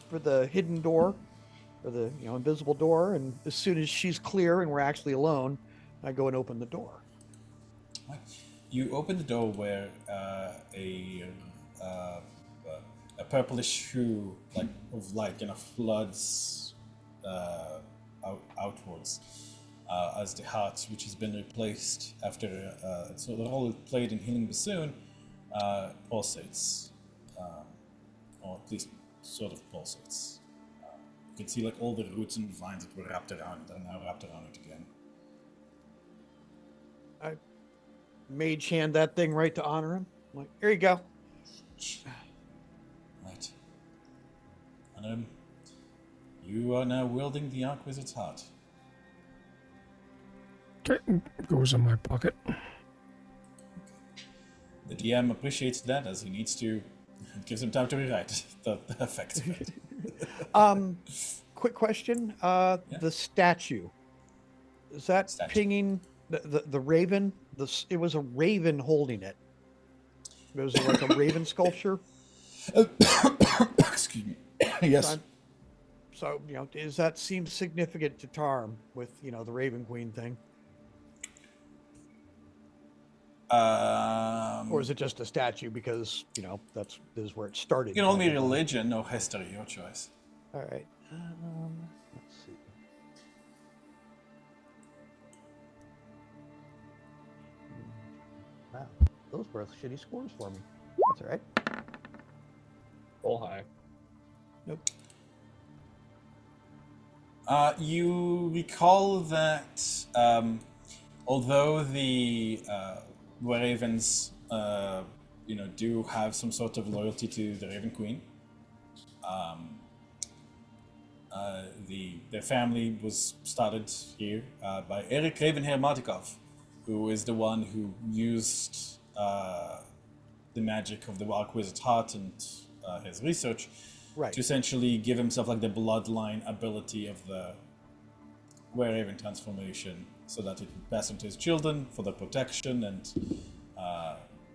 for the hidden door, or the invisible door. And as soon as she's clear and we're actually alone, I go and open the door. Right. You open the door where a purplish hue of light kind of floods outwards as the heart, which has been replaced after so the role it played in healing bassoon, pulsates, or at least sort of pulsates. You can see like all the roots and vines that were wrapped around it are now wrapped around it again. I mage hand that thing right to honor him. I'm like, here you go. Right. And you are now wielding the Archwizard's heart. Okay, goes in my pocket. The DM appreciates that, as he needs to. It gives him time to rewrite the effects of it. Quick question. Yeah. The statue. Is that Statue. pinging the raven? It was a raven holding it. It was like a raven sculpture. Excuse me. Yes. So, does that seem significant to Tarm with, the Raven Queen thing? Or is it just a statue because, this is where it started? You can only religion or history, your choice. All right. Let's see. Wow. Those were shitty scores for me. That's all right. Full high. Nope. You recall that although the Ravens, do have some sort of loyalty to the Raven Queen, their family was started here by Eric Ravenhair Martikov, who is the one who used the magic of the Archwizard's heart and his research Right. to essentially give himself like the bloodline ability of the Were-Raven transformation, so that it would pass on to his children for their protection and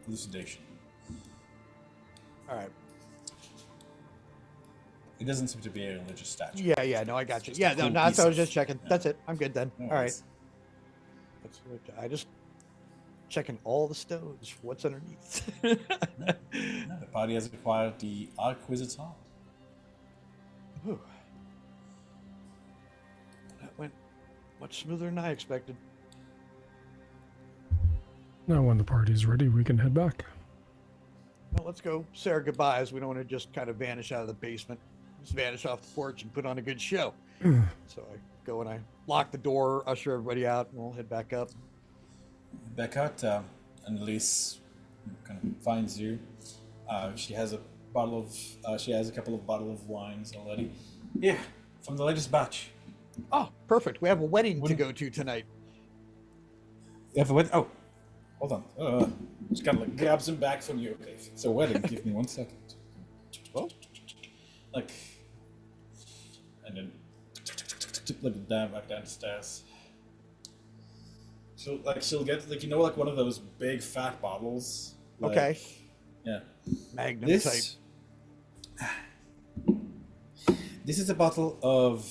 elucidation. All right. It doesn't seem to be a religious statue. Yeah. No, I got you. Just Yeah, a cool no, that's piece what I was of- just checking. yeah. That's it. I'm good then. No All right. worries. That's what I just checking all the stones. What's underneath? No, the party has acquired the Archwizard's heart. Ooh. That went much smoother than I expected. Now, when the party's ready, we can head back. Well, let's go say our goodbyes. We don't want to just kind of vanish out of the basement, just vanish off the porch and put on a good show. So I go and I lock the door, usher everybody out, and we'll head back up. Back out, and Elise kind of finds you. She has a couple of bottles of wines already. Yeah, from the latest batch. Oh, perfect. We have a wedding to go to tonight. You have a wedding? Oh, hold on. Just kind of like grabs him back from you. Okay, if it's a wedding, give me 1 second. Well, Like, and then like down back down the stairs. She'll get like one of those big fat bottles. Like, okay. Yeah. Magnum This is a bottle of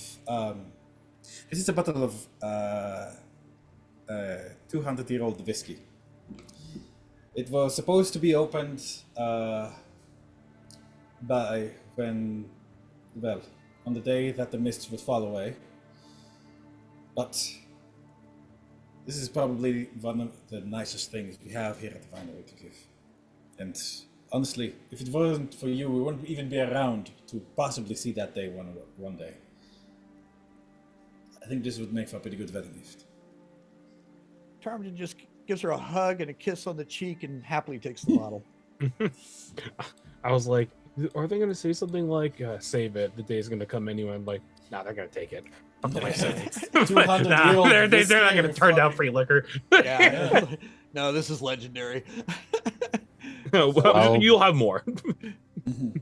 200-year-old whiskey. It was supposed to be opened on the day that the mists would fall away. But this is probably one of the nicest things we have here at the winery to give. And Honestly, if it wasn't for you, we wouldn't even be around to possibly see that day one day. I think this would make for a pretty good wedding gift. Tarmton just gives her a hug and a kiss on the cheek and happily takes the bottle. I was like, are they going to say something like, save it, the day's going to come anyway? I'm like, nah, they're going to take it. What am I saying? 200-year-old they're not going to whiskey, turn down fucking- free liquor. Yeah. No, this is legendary. Well, you'll have more.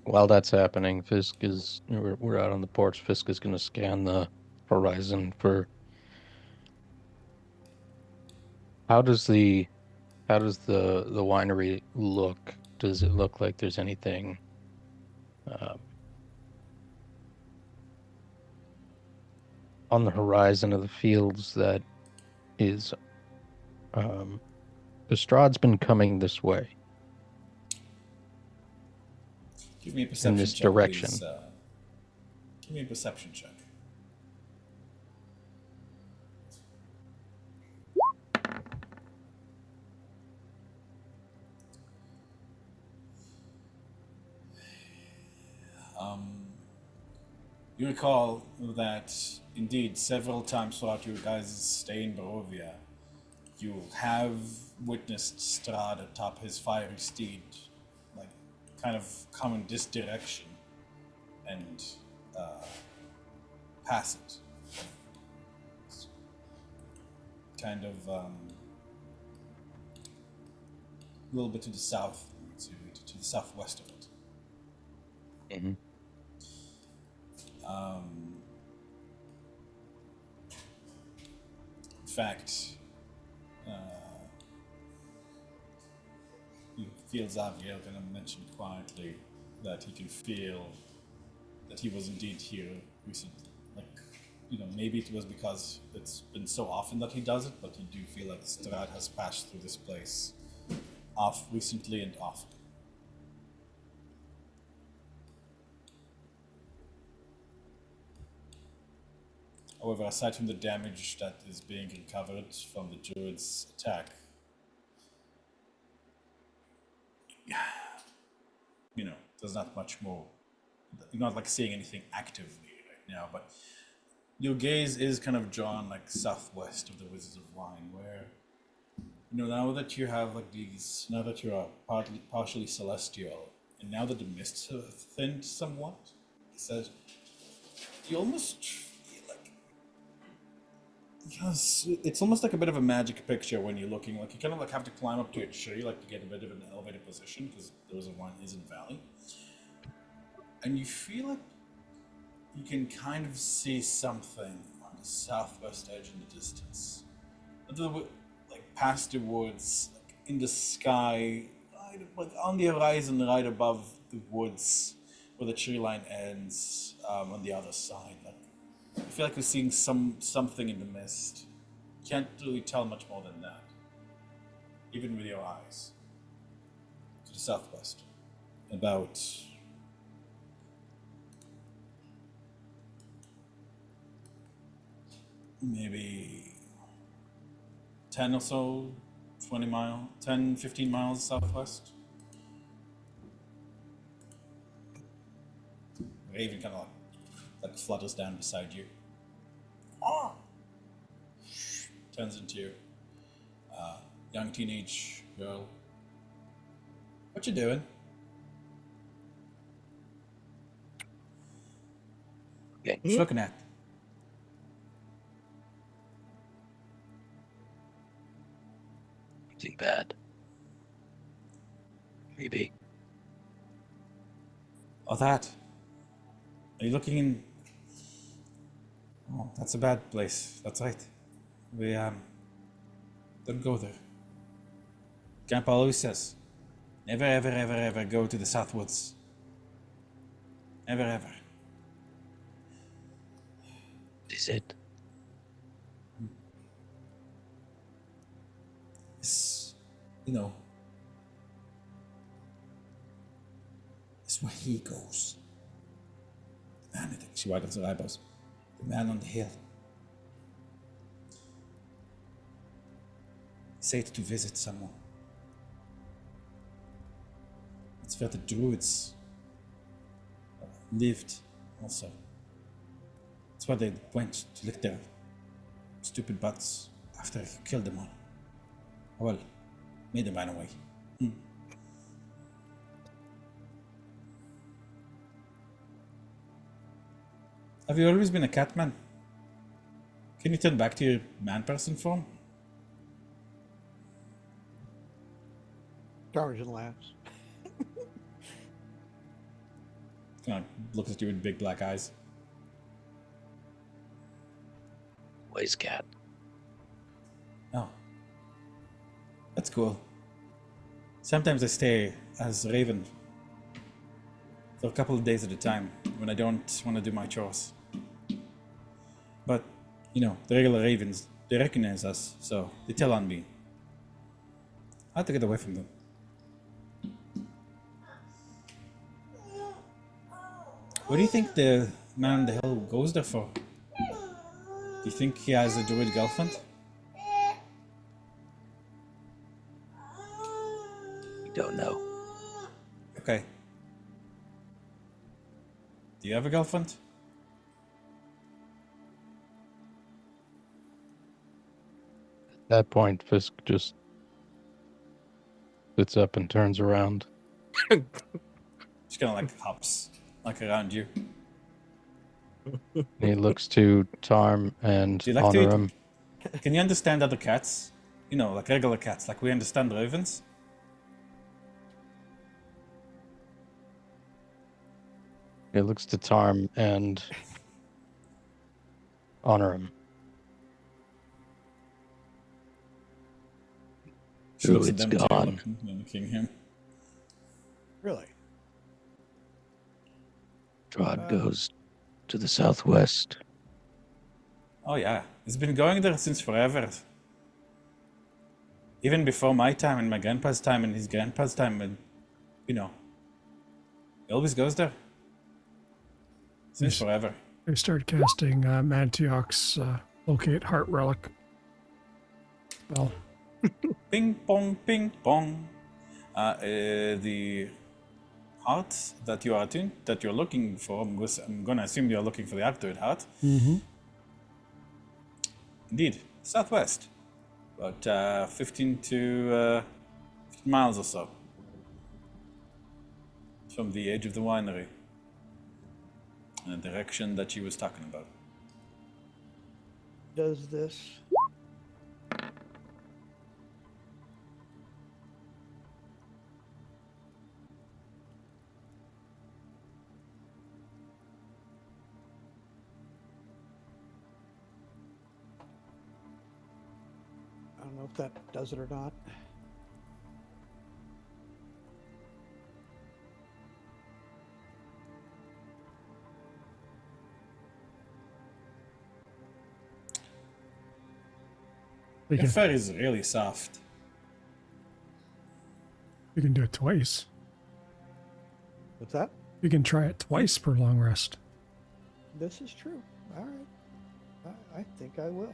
While that's happening, we're out on the porch. Fisk is going to scan the horizon for how does the winery look? Does it look like there's anything on the horizon of the fields that is the Strahd's been coming this way Give me a perception in this check, direction. please. Give me a perception check. You recall that, indeed, several times throughout your guys' stay in Barovia, you have witnessed Strahd atop his fiery steed, like, kind of come in this direction and pass it. Kind of a little bit to the south, to the southwest of it. Mm-hmm. In fact, you feel Xavier kind of mentioned quietly that he can feel that he was indeed here recently. Like, maybe it was because it's been so often that he does it, but you do feel like Strahd has passed through this place recently and often. However, aside from the damage that is being recovered from the druid's attack, there's not much more. You're not like seeing anything actively right now, but your gaze is kind of drawn like southwest of the Wizards of Wine, where now that you have now that you are partially celestial, and now that the mists have thinned somewhat, it says you almost feel like, yes, it's almost like a bit of a magic picture when you're looking. Like you kind of like have to climb up to a tree, like to get a bit of an elevated position because the Wizard of Wine is in the valley, and you feel like you can kind of see something on the southwest edge in the distance. Like past the woods, like in the sky, like on the horizon right above the woods where the tree line ends, on the other side. Like, I feel like we're seeing something in the mist. Can't really tell much more than that. Even with your eyes. To the southwest. About maybe 10 or so, 15 miles southwest. Raven kind of like flutters down beside you. Turns into a young teenage girl. What you doing? Okay. Just looking at. Anything bad? Maybe. Oh, that. Are you looking in? Oh, that's a bad place. That's right. We, don't go there. Grandpa always says, never, ever, ever, ever go to the Southwoods. Never, ever. Is it? It's, it's where he goes. The man, I think she widens her eyebrows. The man on the hill. Say it to visit someone. It's where the druids lived also. That's why they went to lick their stupid butts after I killed them all. Well, made them run away. Have you always been a cat man? Can you turn back to your man-person form? Darwin laughs. Kind of looks at you with big black eyes. Wise cat. Oh. That's cool. Sometimes I stay as Raven for a couple of days at a time when I don't want to do my chores. But, you know, the regular Ravens, they recognize us, so they tell on me. I have to get away from them. What do you think the man on the hill goes there for? Do you think he has a druid girlfriend? We don't know. Okay. Do you have a girlfriend? At that point, Fisk just sits up and turns around. Just kind of like hops, like around you. And he looks to Tarm and Do you like to honor eat? him. Can you understand other cats? You know, like regular cats, like we understand ravens? He looks to Tarm and honor him. She looks at Druid's them too, gone. looking him. Really? Strahd goes to the southwest. Oh yeah, it's been going there since forever. Even before my time and my grandpa's time and his grandpa's time, and you know, he always goes there. Since forever. They start casting Mantioc's locate heart relic. Well, Ping pong, ping pong. The heart that you are that you're looking for. I'm gonna assume you're looking for the Arctoid heart. mm-hmm. Indeed, southwest, about 15 to 15 miles or so from the edge of the winery, in the direction that she was talking about. Does this I don't know if that does it or not. we Your can, fur is really soft. we can do it twice. What's that? We can try it twice per long rest. This is true. All right. I think I will.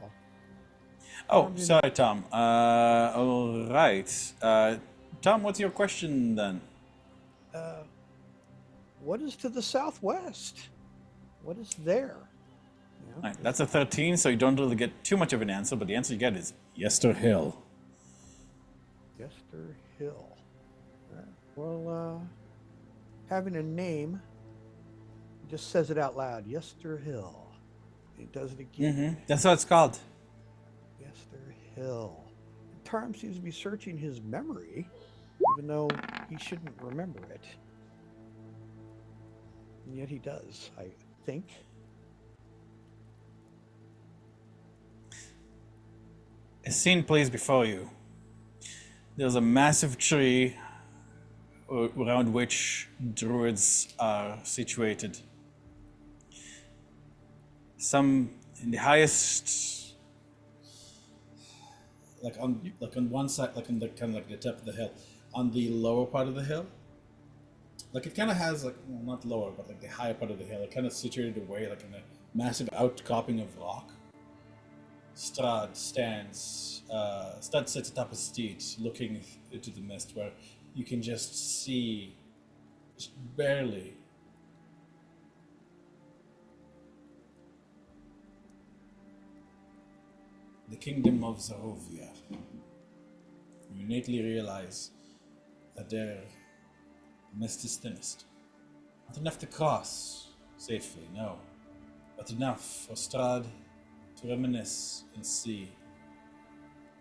Oh, sorry, Tom. All right. Tom, what's your question then? What is to the southwest? What is there? You know, Right, that's a 13, so you don't really get too much of an answer, but the answer you get is Yester Hill. Yester Hill. All right. Well, having a name just says it out loud. Yester Hill. He does it again. That's what it's called. Yester Hill. Tarm seems to be searching his memory, even though he shouldn't remember it. And yet he does, I think. A scene plays before you. There's a massive tree around which druids are situated. Some in the highest, like on one side, like on the kind of like the top of the hill, on the lower part of the hill. Like it kind of has like, well, not lower, but like the higher part of the hill. It kind of situated away, like in a massive outcropping of rock. Strahd stands. Strahd sits atop a steed, looking into the mist, where you can just see Just barely. The kingdom of Zarovia. You innately realize that their mist is thinnest. Not enough to cross safely, no. But enough for Strahd to reminisce and see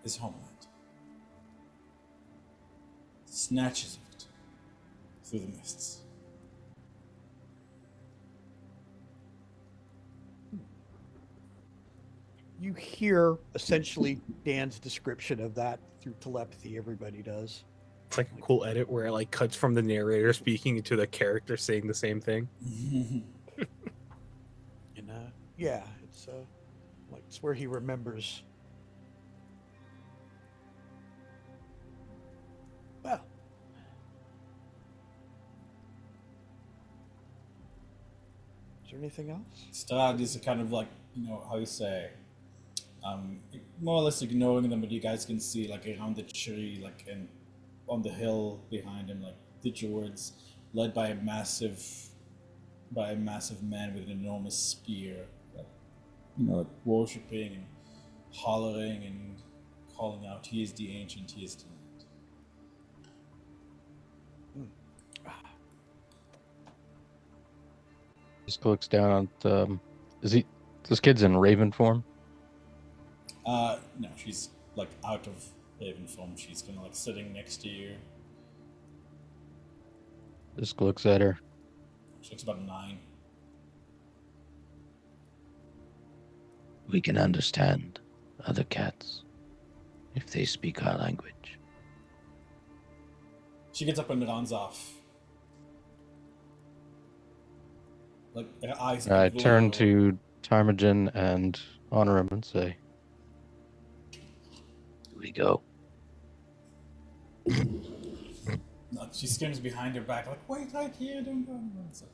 his homeland. Snatches of it through the mists. You hear essentially Dan's description of that through telepathy. Everybody does. It's like a cool edit where it like cuts from the narrator speaking to the character saying the same thing. And yeah, it's like it's where he remembers. Well, is there anything else? Strahd is kind of like, how you say, more or less ignoring them, but you guys can see like around the tree, like on the hill behind him, like the Jords, led by a massive man with an enormous spear, like worshipping and hollering and calling out, "He is the ancient, he is the land." Just looks down at this kid's in raven form? No, she's like out of raven form. She's kind of like sitting next to you. Just looks at her. She looks about 9. We can understand other cats if they speak our language. She gets up and runs off. Like her eyes. I glow. turn to Tarmogen and honor him and say, We go. No, she screams behind her back, like, "Wait right here, don't go." So,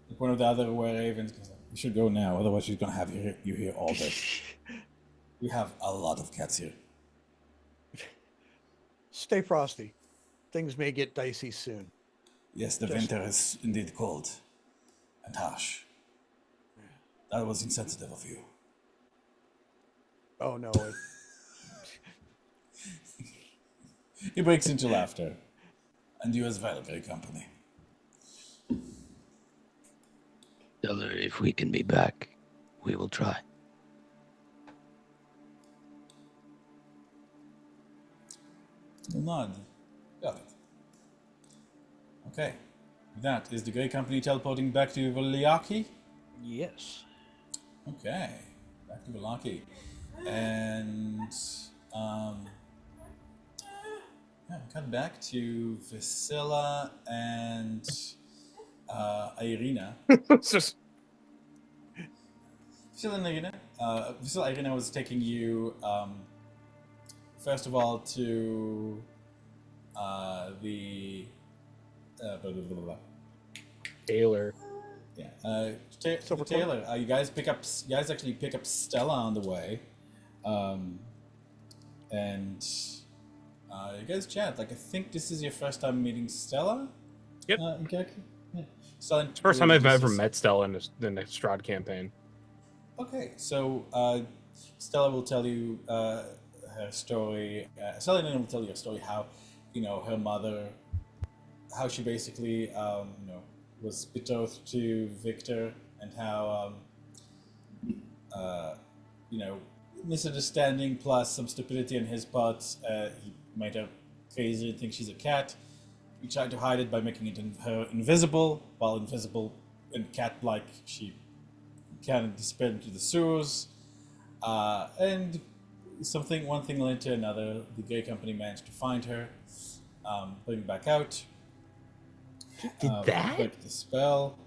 like one of the other were-ravens goes, like, "We should go now, otherwise she's gonna have you here all day." We have a lot of cats here. Stay frosty. Things may get dicey soon. Yes, the Just- winter is indeed cold and harsh. That was insensitive of you. Oh no. He breaks into laughter. And you as well, great company. Tell her if we can be back, we will try. Well, nod. Got it. Okay. That is the great company teleporting back to Valiaki. Yes. Okay. Back to Valiaki. And yeah, cut back to Vasila and Irina. It's just Vasila and Irina. Vasila Irina was taking you first of all to the blah, blah, blah, blah. Taylor. Yeah, Silver Taylor. You guys actually pick up Stella on the way, and you guys chat. Like, I think this is your first time meeting Stella. Yep. In character? Yeah. Stella, It's the first time I've ever met Stella in the Strahd campaign. Okay, so Stella will tell you her story. Stella will tell you a story how, her mother, how she basically, was betrothed to Victor, and how, misunderstanding plus some stupidity on his part, he made her crazy and think she's a cat. He tried to hide it by making her invisible, while invisible and cat-like, she kind of disappeared into the sewers. And one thing led to another. The gay company managed to find her, bring her back out. Did that? Break the spell.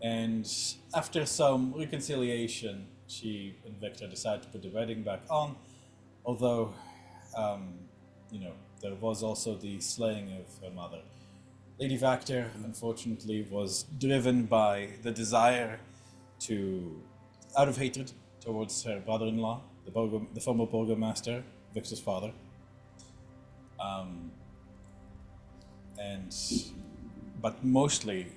And after some reconciliation, she and Victor decided to put the wedding back on. Although, there was also the slaying of her mother. Lady Vactor, unfortunately, was driven by the desire out of hatred towards her brother-in-law, the former burgomaster, Victor's father. and but mostly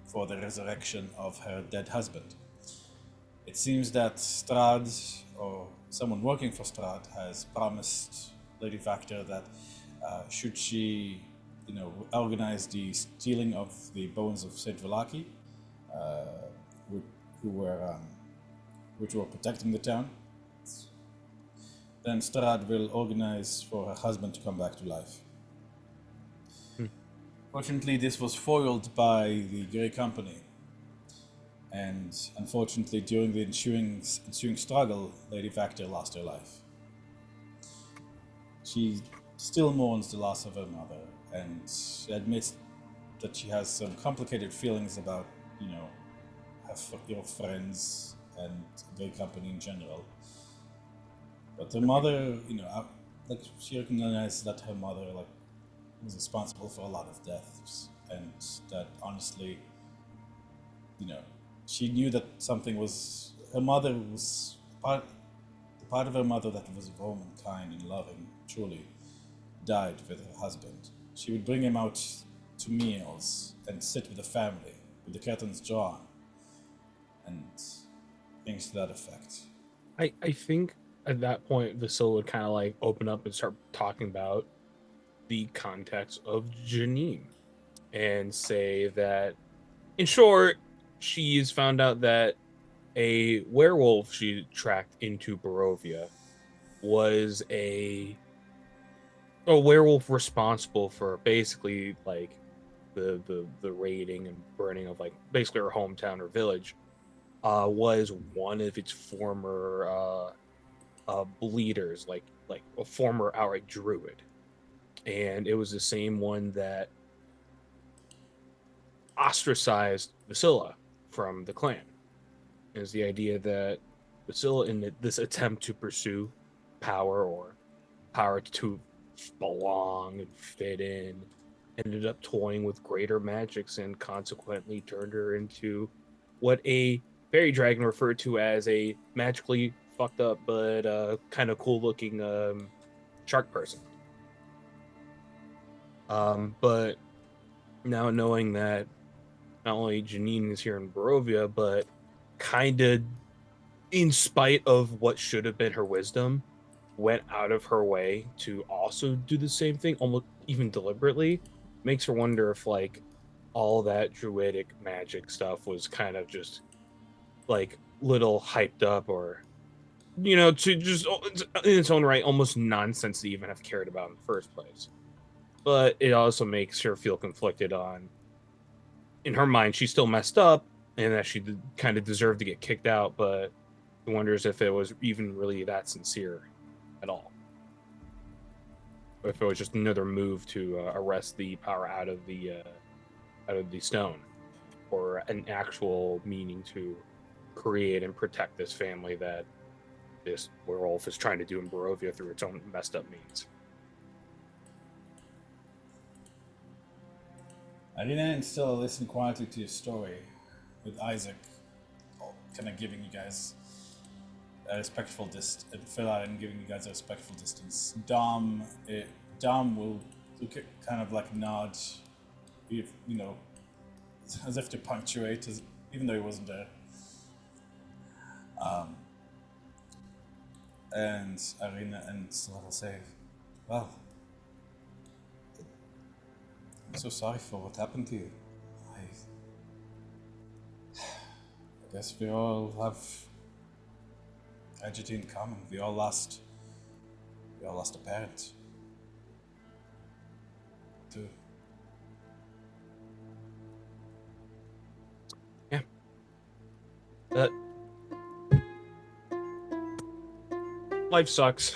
for the resurrection of her dead husband. It seems that Strahd, or someone working for Strahd, has promised Lady Factor that should she, organize the stealing of the bones of Saint Velaki, who, who were, which were protecting the town, then Strahd will organize for her husband to come back to life. Fortunately, this was foiled by the Grey Company, and unfortunately, during the ensuing struggle, Lady Factor lost her life. She still mourns the loss of her mother, and she admits that she has some complicated feelings about, her friends and Grey Company in general. But her mother, she recognizes that her mother, was responsible for a lot of deaths, and that honestly, she knew that something was. Her mother was the part of her mother that was warm and kind and loving, truly, died with her husband. She would bring him out to meals and sit with the family, with the curtains drawn, and things to that effect. I think at that point, Vasila would kind of like open up and start talking about the context of Janine and say that, in short, she's found out that a werewolf she tracked into Barovia was a werewolf responsible for basically like the raiding and burning of like basically her hometown or village, was one of its former bleeders, like a former outright druid, and it was the same one that ostracized Vasila from the clan. Is the idea that Vasila, in this attempt to pursue power or power to belong and fit in, ended up toying with greater magics and consequently turned her into what a fairy dragon referred to as a magically fucked up but kind of cool looking shark person. But now knowing that not only Janine is here in Barovia, but kind of in spite of what should have been her wisdom, went out of her way to also do the same thing, almost even deliberately, makes her wonder if like all that druidic magic stuff was kind of just like little hyped up, or to just in its own right almost nonsense to even have cared about in the first place. But it also makes her feel conflicted on, in her mind, she still messed up and that she kind of deserved to get kicked out, but she wonders if it was even really that sincere at all. Or if it was just another move to arrest the power out of the stone, or an actual meaning to create and protect this family that this werewolf is trying to do in Barovia through its own messed up means. I didn't still listen quietly to your story, with Isaac kind of giving you guys a respectful distance, and Phil giving you guys a respectful distance. Dom will kind of like nod, if, as if to punctuate, even though he wasn't there. And Irina and Stella will say, well, I'm so sorry for what happened to you. I guess we all have tragedy in common. We all lost a parent. Too. Yeah. Life sucks.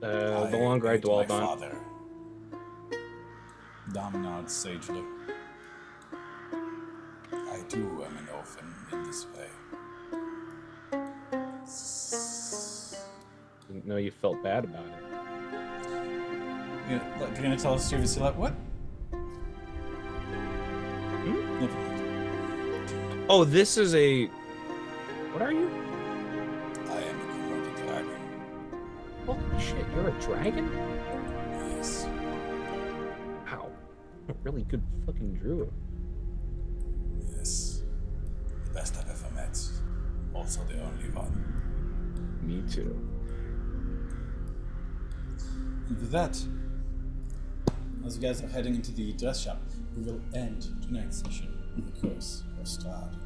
The longer I dwelled on. Father. Dom nods sagely. I too am an orphan in this way. Didn't know you felt bad about it. You're gonna tell us, Vasila, what? Never mind. Oh, this is a. What are you? I am a Komodo dragon. Holy shit, you're a dragon? Yes. How? A really good fucking druid. Yes. The best I've ever met. Also the only one. Me too. And with that, as you guys are heading into the dress shop, we will end tonight's session in the curse of Strahd.